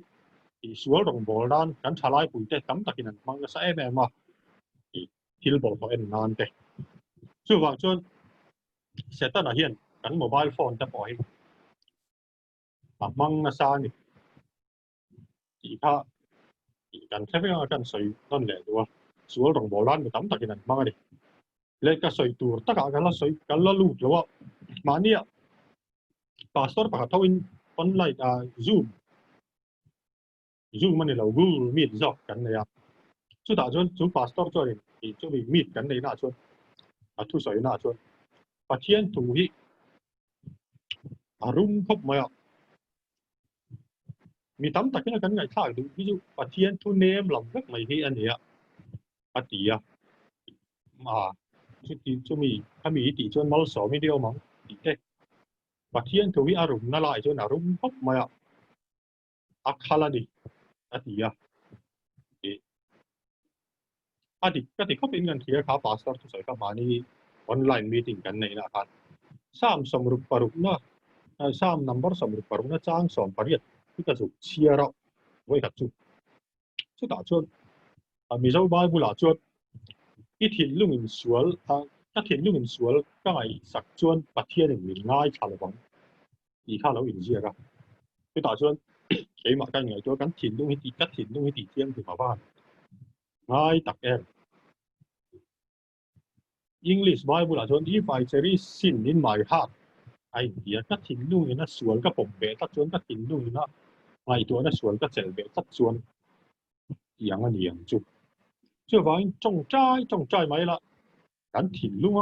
Speaker 5: i sual rong bol dan kan thalai pui te tam takin an mang sa em ma i thil bol to en nan te chu wang chuan setan a hian kan mobile phone ta po hi mang na sa ni i kha kan thep nga kan soi non le do sual rong bol dan tam takin an mang ni le ka soi tur ta ka la soi kan la lu lo ma ni pastor pa thawin online zoom mani lo Google Meet zo kan ne ya chu ta chuan chu pastor cho ri i chu mi meet kan nei na chuan a thu soi na chuan pa thiên tu hi arum khop ma mi tam takin kan ngai thak du ví dụ pa thiên thu nem lam vek mai hi an ya atia ma chu mi kami ti chuan mal so mi dio mang ti te pa thiên tu hi arum na lai chuan arum khop ma akhala ni atia adik ka ti khop in kan thia kha pastor thu soi ka mani online meeting kan nei na khan sam samrup paruk na sam number samrup paruk na chang som pariat ki ka chu chia ro voi ka chu ta chuan mi zo bai bula chuan i thin lung in sual ka thin lung in sual ka ngai sak chuan pa thiên in min ngai thal bang i kha lo in zia ka chu ta chuan ke ma kan ngai chu kan thin lung hi ti ka thin lung hi ti tiang ti ma ba ngai tak em English Bible là chọn if I there is sin in my heart ai dia ka thin lung ina sual ka pom be ta chuan ka thin lung ina ngai tu na sual ka chel be ta chuan yang ani yang chu chu vai trong trai mai la kan thin lung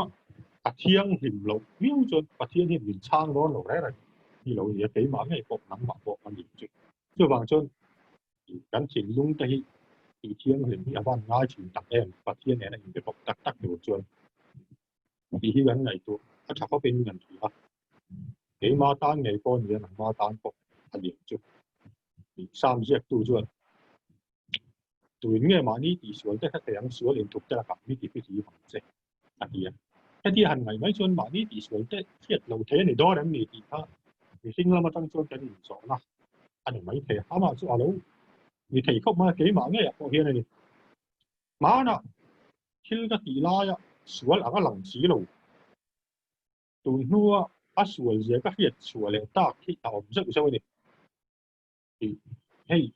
Speaker 5: a thiang him lo miu chuan pa thiên him min chang lo lo re ni lo ye ke ma ngai pok nang ma pok ani chu chu wang chuan kan thin lung ta hi ti thiang him hi awan ngai chin tak em pa thiên ne na in be pok tak tak tu chuan thì hi gan ngai tu a tha ko pen gan tu a ke ma tan ngai ko ni na ma tan ko a li chu ni sam je tu chuan tu nge ma ni ti sual te kha yang sual in tuk ta ka mi ti pi ti phang che a ti a ta ti han ngai mai chuan ma ni ti sual te khiat lo the ni do ram ni ti kha mi sing la ma tang chuan kan in so na ani mai the ha ma chu a lo ni thei khop ma ke ma nge ko hian ni ma na thil ka ti la ya sual anga lang chi lo tu nuwa a sual je ka hiat sual le ta ki ta om zau zau ni thì hey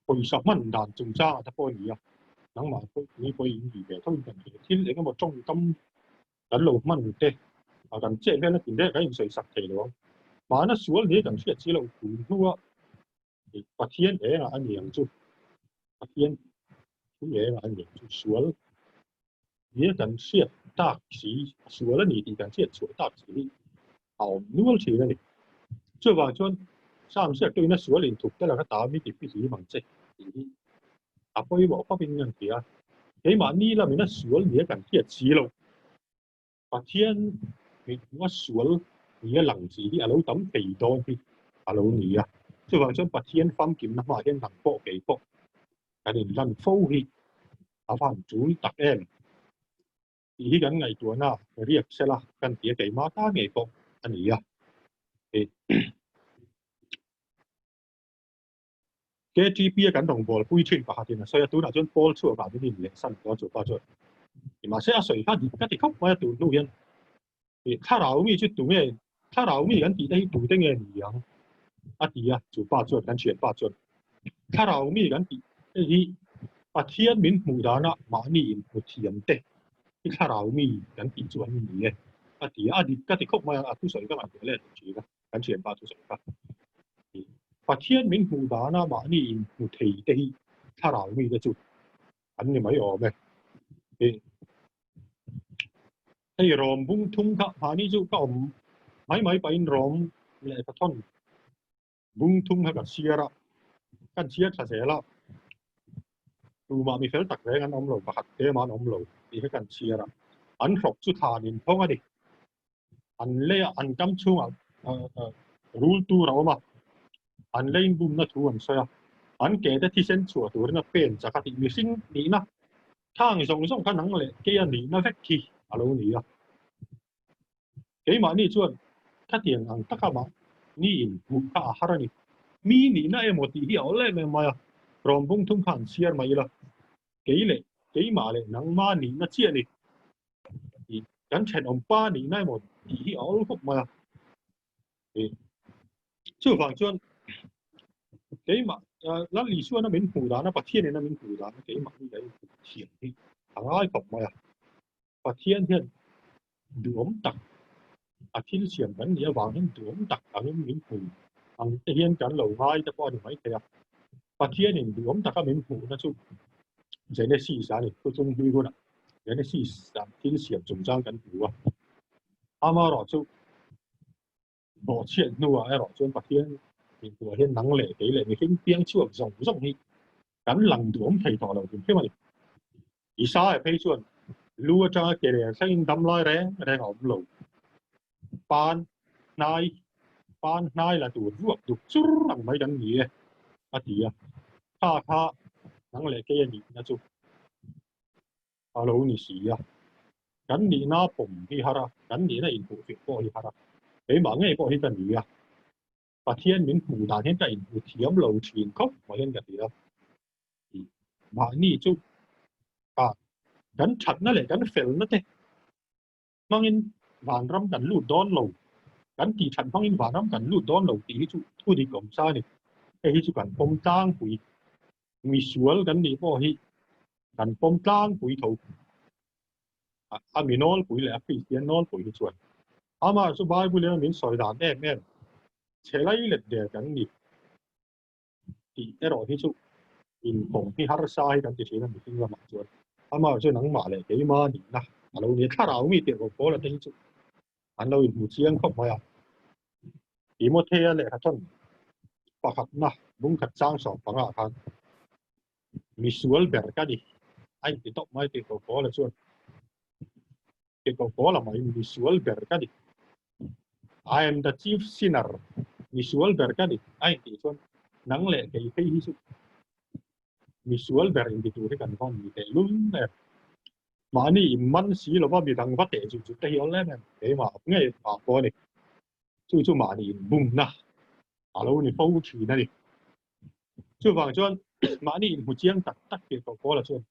Speaker 5: hồi sắp mình đàn trùng cha ta coi gì à nắng mà coi coi gì về thôi cần thiên để cái một trong tâm đánh lột mình tê à cần chơi cái nó tìm đến cái sự sạch thì đó mà nó xuống để cần chơi chỉ là chủ thua thì phát thiên để là anh em chú phát thiên chú để là anh em chú xuống để cần chơi tác sĩ xuống là你cần chơi xuống tác sĩ好nuôi起来你这把就上次对那所连thuộc得là cái tạo mấy cái gì bằng chất à bây giờ có bên nhân kia cái mà ni là mình nó sửa nghĩa cần thiết chỉ lâu và thiên mình nó sửa nghĩa lằng gì đi à lâu tấm kỳ đôi đi à lâu nhỉ à chứ vào trong bát thiên phong kiếm nó mà thiên lằng bộ kỳ bộ cái này lằng phâu hi à phản chú đặc em thì cái ngày tuổi nào riêng sẽ là cần thiết cái mà ta ngày bộ anh nhỉ à cái GP cái đồng bộ quy trình và thì là所以都那種波出發啲啲嘢新嗰做發出，而嘛些阿水卡而家啲級我一度錄音，而卡老咪出度咩？卡老咪緊啲啲度丁嘅樣，阿啲啊做發出緊全發出，卡老咪緊啲啲把天面牡丹啊馬尼唔甜的，啲卡老咪緊啲做緊嘢，阿啲家啲級我阿都水今日嘅咧住嘅緊全發出水卡。把天明牡丹啊，馬尼唔提地，他老咪嘅做，肯定咪我咩？喺รอมบุ้งทุ่งค่ะ馬尼做ก็ไม่ไปรอมเลยกระท่อนบุ้งทุ่งให้กับเชียร์กันเชียร์เสียละดูมามีเฟลตักแรงอันอมโลประคัดเตมันอมโลดีให้กันเชียร์อันหกสุดทานินท้องอะดิอันเล่อันกำช่วงรูลตูเรามาอันเล่นบุ้มนะทุกคนใช่ไหมอันเกตที่เส้นชัวตัวนั้นเป็นจากที่มีสิ่งนี้นะทางส่งกันนั่งเลยเกี่ยนี้นะเวกที่อะไรนี้อ่ะเกี่ยมานี่ชวนถ้าเตียงอันตะกมานี่อินบุกอาหารนี่มีนี่นะเอโมติที่เอาเลยไม่มารอมบุ้งทุ่งขันเชียร์มาอีละเกี่ยมาเลยนั่งมานี่นะเชียร์นี่กันเช่นอมป้านี่นะเอโมติที่เอาพวกมาช่วยฟังชวนcái mà nó lý xuân nó miễn phủ đá nó bạc thiên này nó miễn phủ đá cái mà như vậy thiền đi thằng ai phẩm mà bạc thiên thiên đuống tặc à thiên xiển vẫn nghĩa vàng những đuống tặc ở những miễn phủ thằng thiên cắn lầu hai ta qua được mấy thế bạc thiên này đuống tặc các miễn phủ nó chung cái này xì xả này tôi chung huy luôn ạ cái này xì xả thiên xiển trồng trang cắn phủ à mà rồi chung bỏ chuyện nuôi ai rồi chung bạc thiên mình vừa hiện năng lệ cái lệ mình kinh tiếng chuộc rộng đi gắn lằng đuống thầy tỏ đầu thế mà ý sao phải chuồn lúa cho cái này sang đâm lai rẽ ổng lầu pan nai là tủ ruột tủ chur lằng mấy đằng gì à thì tha năng lệ cái gì nó chú alo ni xí gắn đi na bùng đi hara gắn đi na in phụ việc bỏ đi hara cái mà nghe bỏ đi cần gì và thiên miễn phủ đàn hiện tại một thiếm lầu truyền khóc mà hiện tại đó mà ni chú gắn chặt nó lại gắn phèn nó thế mang in vàng rắm gắn lụt đón lầu gắn kỳ chặt mang in vàng rắm gắn lụt đón lầu tí chú thu đi cổng xa này cái chú gắn bông trang quỷ mi suol gắn đi bỏ hi gắn bông trang quỷ thầu aminol quỷ lại Christianol quỷ chuẩn mà số bài quỷ lại miễn sỏi đàn em chế lấy lịch để gắn nhịp thì cái đó thì chú in bổng thì hát sai gắn thì chế là mình là mặt chuột mà cho nắng mà lại cái mà nhỉ na lâu này khá là mi tiền của phố là thế chú anh đâu in một chiếng không phải à thì một thế lại hát chân bạc hạt na bung khát sang sọt bằng hạt han mi suol bẻ cái đi anh thì tóc mai tiền của phố là chuột tiền của phố là mi suol bẻ cái đi I am the chief sinner visual berkali ai ti chuan nang le ke hi hi visual ber in tu ri kan hon mi te lum ne ma ni man si lo ba mi dang va te chu te hi ole ne ke ma nge pa ko ni chu ma ni bum na alo ni fo chi na ni chu wang chuan ma ni hu chiang tak tak ke ko la chuan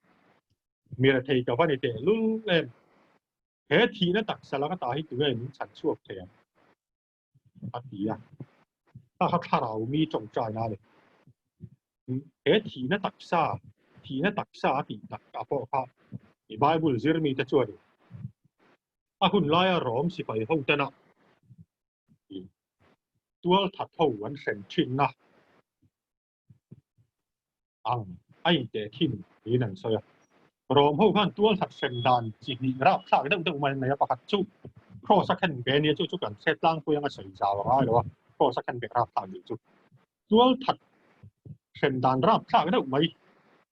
Speaker 5: มีอะไรกับว่าในเตะลุ่นเล่มเฮทีนั่นตักสลักตาให้ตัวเองฉันชั่วเทียมอดีอ่ะถ้าเรามีจงใจนะเลยเฮทีนั่นตักซาทีนั่นตักซาตีตักกับพวกเขาในไบเบิลเจอร์มีแต่ช่วยคุณไล่อารมณ์สิไปห้องเต้นนะตัวถัดเท่าวันเซนชินนะไอ้เด็กขินนี่นั่นเสียรวมห้องกันตัวถัดเซนดานจีนีรับสากได้อุตมันในประคัตจุครอสักแค่เบเนียจุกันเซตล่างตัวยังไม่ใส่จาวอะไรหรอครอสักแค่เบรับสากอยู่จุตัวถัดเซนดานรับสากได้อุไหม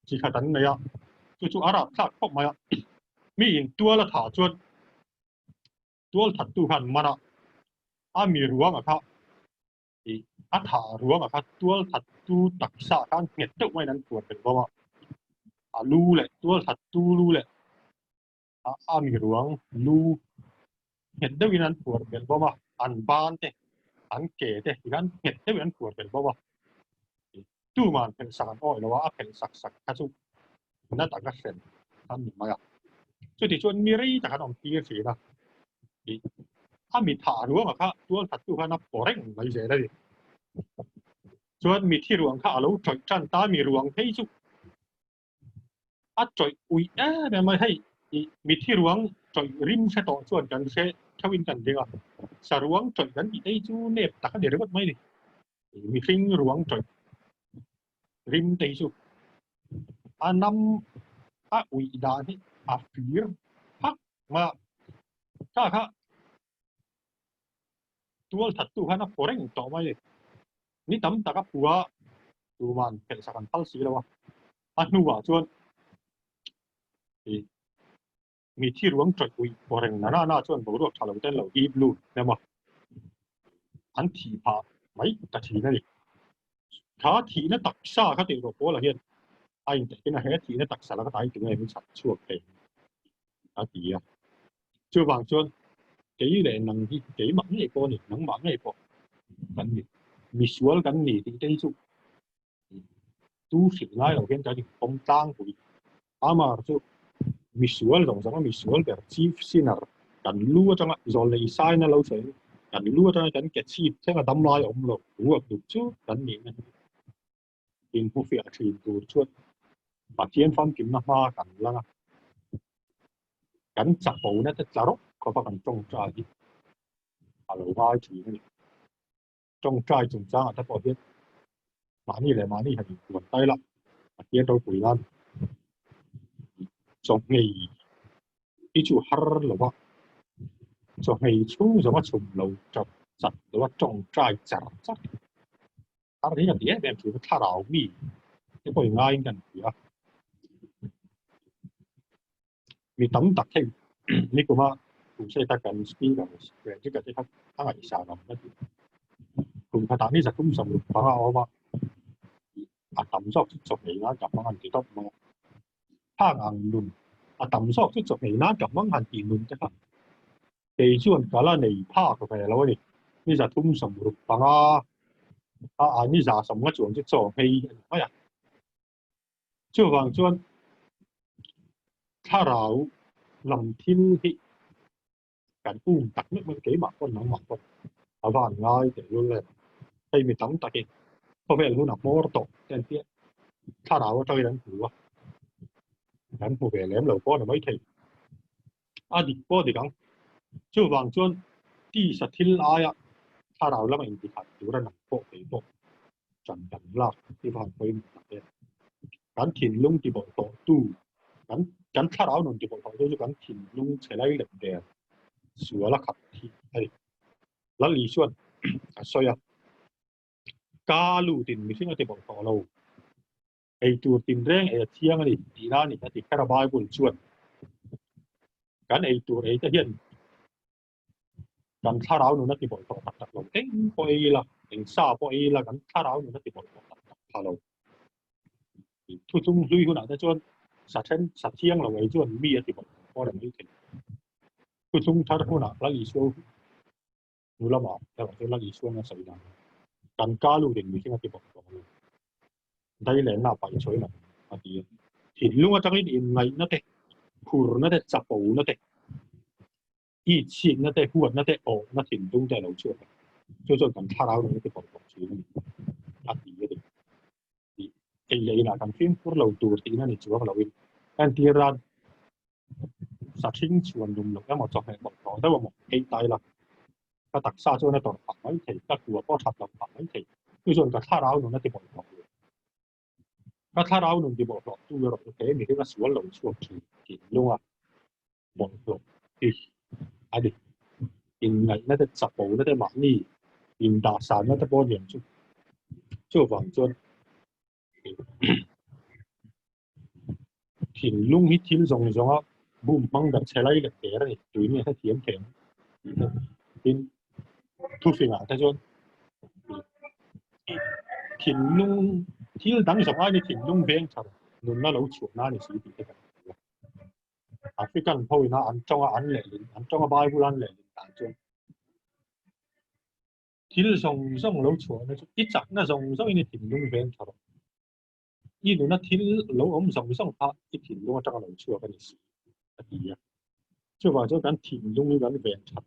Speaker 5: จีขัดันเนี่ยจุอารับสากพบไหมมีอินตัวละถาจวนตัวถัดตู้พันมันมีรั้วมั้งครับถารั้วมั้งครับตัวถัดตู้ตักสาการเก็บตู้ไว้นั้นปวดเป็นเพราะว่ารู้เลยตัวถัดตู้รู้เลยมีรั้วรู้เห็นได้วินันปวดเป็นเพราะว่าอันบ้านเตะอันเก๋เตะกันเห็นได้วินันปวดเป็นเพราะว่าตู้มันเป็นสักอ้อยหรือว่าเป็นสักกระสุนนั่นต่างกันเส้นทำหนึ่งมาจุดที่ชวนมีรีจากขนมตีสีนะมีถารั้วมั้งครับตัวถัดตู้พันนับปอเร่งไม่ใช่ได้ดิชวนมีที่รวงข้าแล้วจอยจันตามีรวงให้ชุกจอยอุ้ยแบบไม่ให้มีที่รวงจอยริมเสต่อชวนกันเสทวินกันเดียวสรวงจอยกันอีกไอ้จูเน็บตักเดี๋ยวก็ไม่ดิมีฟิงรวงจอยริมเตยชุกนำอุ้ยดานี่ฟีร์พักมาถ้าค่ะตัวถัดตู้พันนับปอเร่งต่อไม่เลยนี่ตั้มตะกับหัวดูมันเป็นสักการพัลสีแล้ววะนูว่าชวนมีที่รวงจอยอุ้ยบริเวณน่าชวนบริวารชาวเต้นเหล่าอีบลูเนี่ยมั้งอันที่พาไม่ตัดทีนั่นเองถ้าทีนั่นตักซาเขาตีกับพวกเราเห็นไอ้แต่ที่นั่นเห็นทีนั่นตักซาแล้วก็ตายถึงไงมันสัตว์ชั่วเองตีช่วบางชวนเกี่ยเลยนังที่เกี่ยมันไอ้พวกนี่นังมันไอ้พวกกันนี่มีส่วนกันนี่ที่ได้ชุกตู้สิ่งไรเราเห็นจะที่ผมตั้งคุยมาชุกมีส่วนตรงนั้นมีส่วนแบบชีฟซีนร์กันรู้ว่าจังจะเลยใส่นั่นเราใช้กันรู้ว่าจังกันเก็บชีฟใช่ไหมดำลายอมหลอกรู้ว่าดูชุกกันนี่นะกินผู้เฟียทีมดูชุดปัจเจียนฟังกินน้ำมากันแล้วนะกันจับปูนั่นจะจะรบเขาพักกันจงใจเราว่าทีนี่จงใจจงจ้าถ้าพอเห็นมานี่เลยมานี่ให้ดูวันใต้ละปัจเจียนเราคุยกันจงไงที่จู่ฮาร์หรือว่าจงไงชู้หรือว่าชมเราจับจัดหรือว่าจงใจจัดจัดอะไรอย่างเงี้ยแบบที่ถ้าเรามีที่ก็ง่ายกันอยู่มีตั้มตักให้นี่ก็ว่าผมใช้ตะกันสปีดกับเรื่องที่เกิดที่ทั้งอีสานเราไม่ถูกกลุ่มคณะนี้จะคุ้มสำหรับเราเอาว่าตั้มชอบที่จบในนั้นกับมันที่ต้องมาถ้าอังลุนตั้มชอบที่จบในนั้นกับมันที่ลุนใช่ไหมแต่ส่วนการในภาคก็ไปแล้วนี่จะทุ่มสำหรับเราอันนี้จะสำคัญส่วนที่จบในไม่อะช่วงช่วงถ้าเราลำทิ้งที่การอุ้มตักนึกมันเก๋มากคนหนังมากคนอาบ้านง่ายแต่ยุ่งเลยให้มีตั้งตักเองพอเป็นรู้หนักมอร์ตเต็มที่ถ้าเราใจนั้นถือว่านั้นผู้เป็นแล้วเราก็ไม่ถึงดีก็ดีกันช่วงช่วงที่สถิลายะถ้าเราแล้วมันอินทิขัดอยู่ระดับโปไปโปจันดันลากที่ผ่านไปการถิ่นลุงที่บอกต่อตู้กันถ้าเราหนุนที่บอกต่อตู้กันถิ่นลุงใช้ไรเหล็กแดงสัวละขัดที่ไอ้แล้วลีส่วนสอยกาลูตินมีสิ่งที่บอกต่อเราไอ้ตัวตินแรงไอ้เที่ยงนี่ดีน่านี่ที่คาราบายบุญส่วนกันไอ้ตัวไอ้จะเห็นกันถ้าเราหนุนที่บอกต่อตัดเราเอ็งพอไอ้ละเอ็งซาพอไอ้ละกันถ้าเราหนุนที่บอกต่อตัดเราทุกลุยคนไหนจะชวนสัตว์เที่ยงเราไอ้ชวนมีที่บอกพอได้ไม่ถึงทุกถ้าคนไหนละลีส่วนนูละมาแต่ว่าละลีส่วนนั้นสวยงามกันกาลูตินมีสิ่งที่บอกต่อเราได้เลยน่าไปช่วยหน่อยทีลุงก็จะได้ยินไงนั่นเอง phur nó để chập ổ nó để ít chi nó để huột nó để ổ nó thìn tung để lâu chưa cho cần thao áo nó cái phòng phòng chữ này gì vậy thì cái này là cần phim phur lâu tour thì nó này chúa lâu in anh tia ra sát sinh chuẩn dùng lực một trong hệ một đó đó là một cái tay là cái đặc sắc cho nó toàn phẳng mấy thì cái của bao thật là phẳng mấy thì cho cái thao áo nó để phòng phòng cái thao áo nó để phòng phòng tu rồi cái mình cái số lâu số thì luôn à phòng phòng thì ai đi in ngày nó để chập ổ nó để mặc đi in đa sản nó để bao nhiêu cho vàng cho thì lung hít thiên rong rong á bùm băng đặt xe lấy được cái này tụi này sẽ thiếm thiếm in thu phiền à thế cho thì lung thiên đằng rong ai thì thiên lung bên sao luôn nó lâu chuột nó thì xử lý cái African thôi nó ăn trong bài bu ăn lệ ăn cho thiên rong rong lâu chuột nó ít chắc nó rong rong ini thiên lung bên sao 이 누나 딜 로우 엄성성 파 이 딜로가 작아 놓은 추가 가니 아니야 저 봐저 간 딜롱이 간 벤차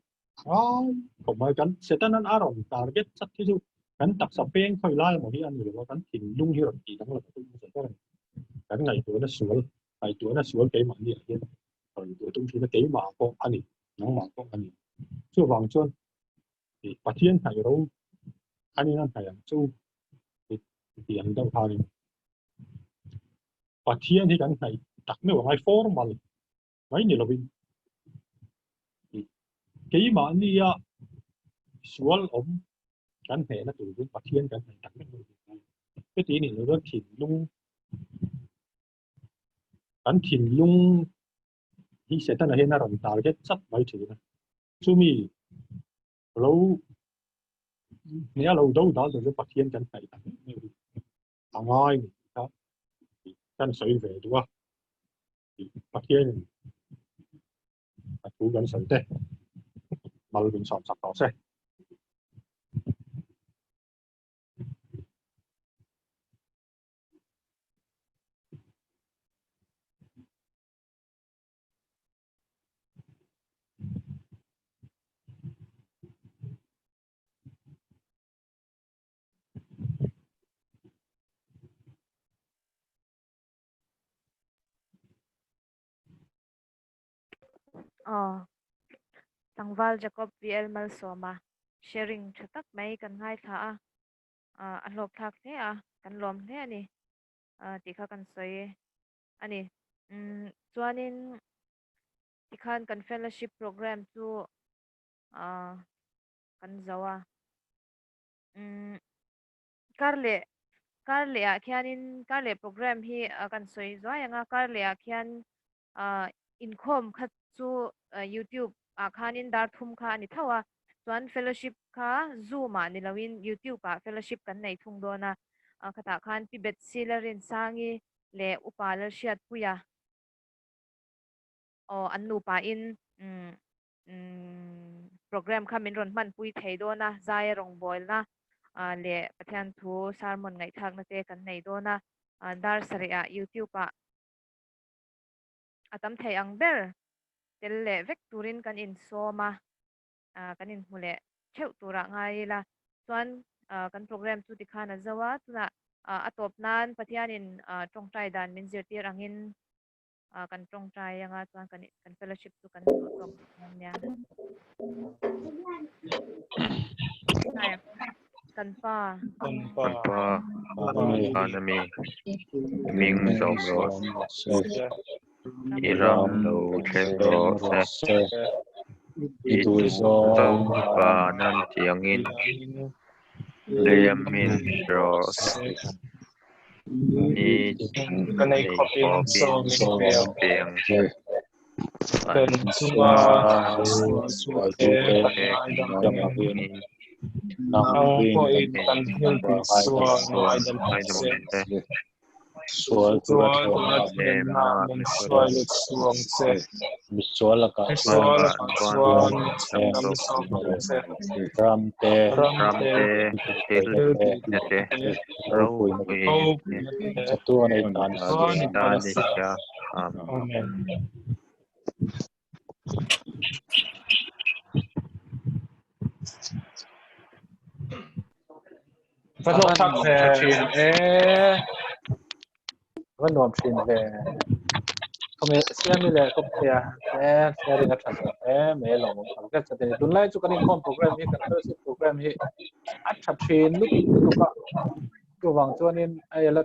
Speaker 5: 아 정말 간 세단한 아론 타겟 찾기죠 간 딱사뱅 khơi lai một cái anh rồi 간 딜롱 hiểu gì đó là tôi sẽ có cái ngày tuổi nó sửa cái mà như vậy rồi tuổi tung nó cái mà con anh nó mà con anh chưa vàng chưa thì phát triển phải đâu anh nó phải làm chú thì anh đâu thay phát triển thì cái này đặc biệt là formal mấy nhiều là vì cái mà anh đi xuống ống cái này nó từ cái phát triển cái này đặc biệt là cái tí này nó thìn lung cái thìn lung thì sẽ ta là hiện ra tạo cái chất mấy thứ này chú mi lâu nếu lâu đâu đó rồi phát triển cái này thằng ai đó cái水về đúng không phát triển thủ gần水的物亂上十度先。
Speaker 1: Tangval Jacob VL Malsoma sharing chatak mai kan ngai tha anlok thak the kan lom the ani tikha kan soi ani chuanin tikhan kan fellowship program chu kan zawa karle a khianin karle program hi kan soi zoyanga karle a khian income khat chu YouTube khanin dar thum kha ni thawa chuan fellowship kha zoom ni lawin YouTube fellowship kan nei thung dona khata khan pibet silarin sangi le upalar shiat puya annu pa in program kha min ron man pui thei dona zai rong boil na le pathian thu sarmon ngai thak na te kan nei dona dar saria YouTube atam thei ang ber tel le vek turin kan in soma kan in hule theu tura ngai la chuan kan program chu tikhana zawa tuna atop nan pathianin tongtai dan min zirtir angin kan tongtai anga chuan kan fellowship chu kan tok nya kan pa
Speaker 7: anami ming som ro iram no chen ro se itu som pa nan tiangin liamin ro ni kanai kopin som piang kan suma suate dam ni ang ko kan hilti suwa ngai dam se sual turat na men sual suang se sual ka sual se ramte til nete ro satu ani dan sya amen
Speaker 6: ประตูทักแพชินก็นวมชินเขามีเสียมีเลยก็เสียเสียริงัดทันไม่หลงผมก็จะเป็นตุนไล่จุกันอีกคนโปรแกรมนี้กับตัวสิโปรแกรมนี้อัดชัดชินลุกก็วางตัวนี้ไอ้ละ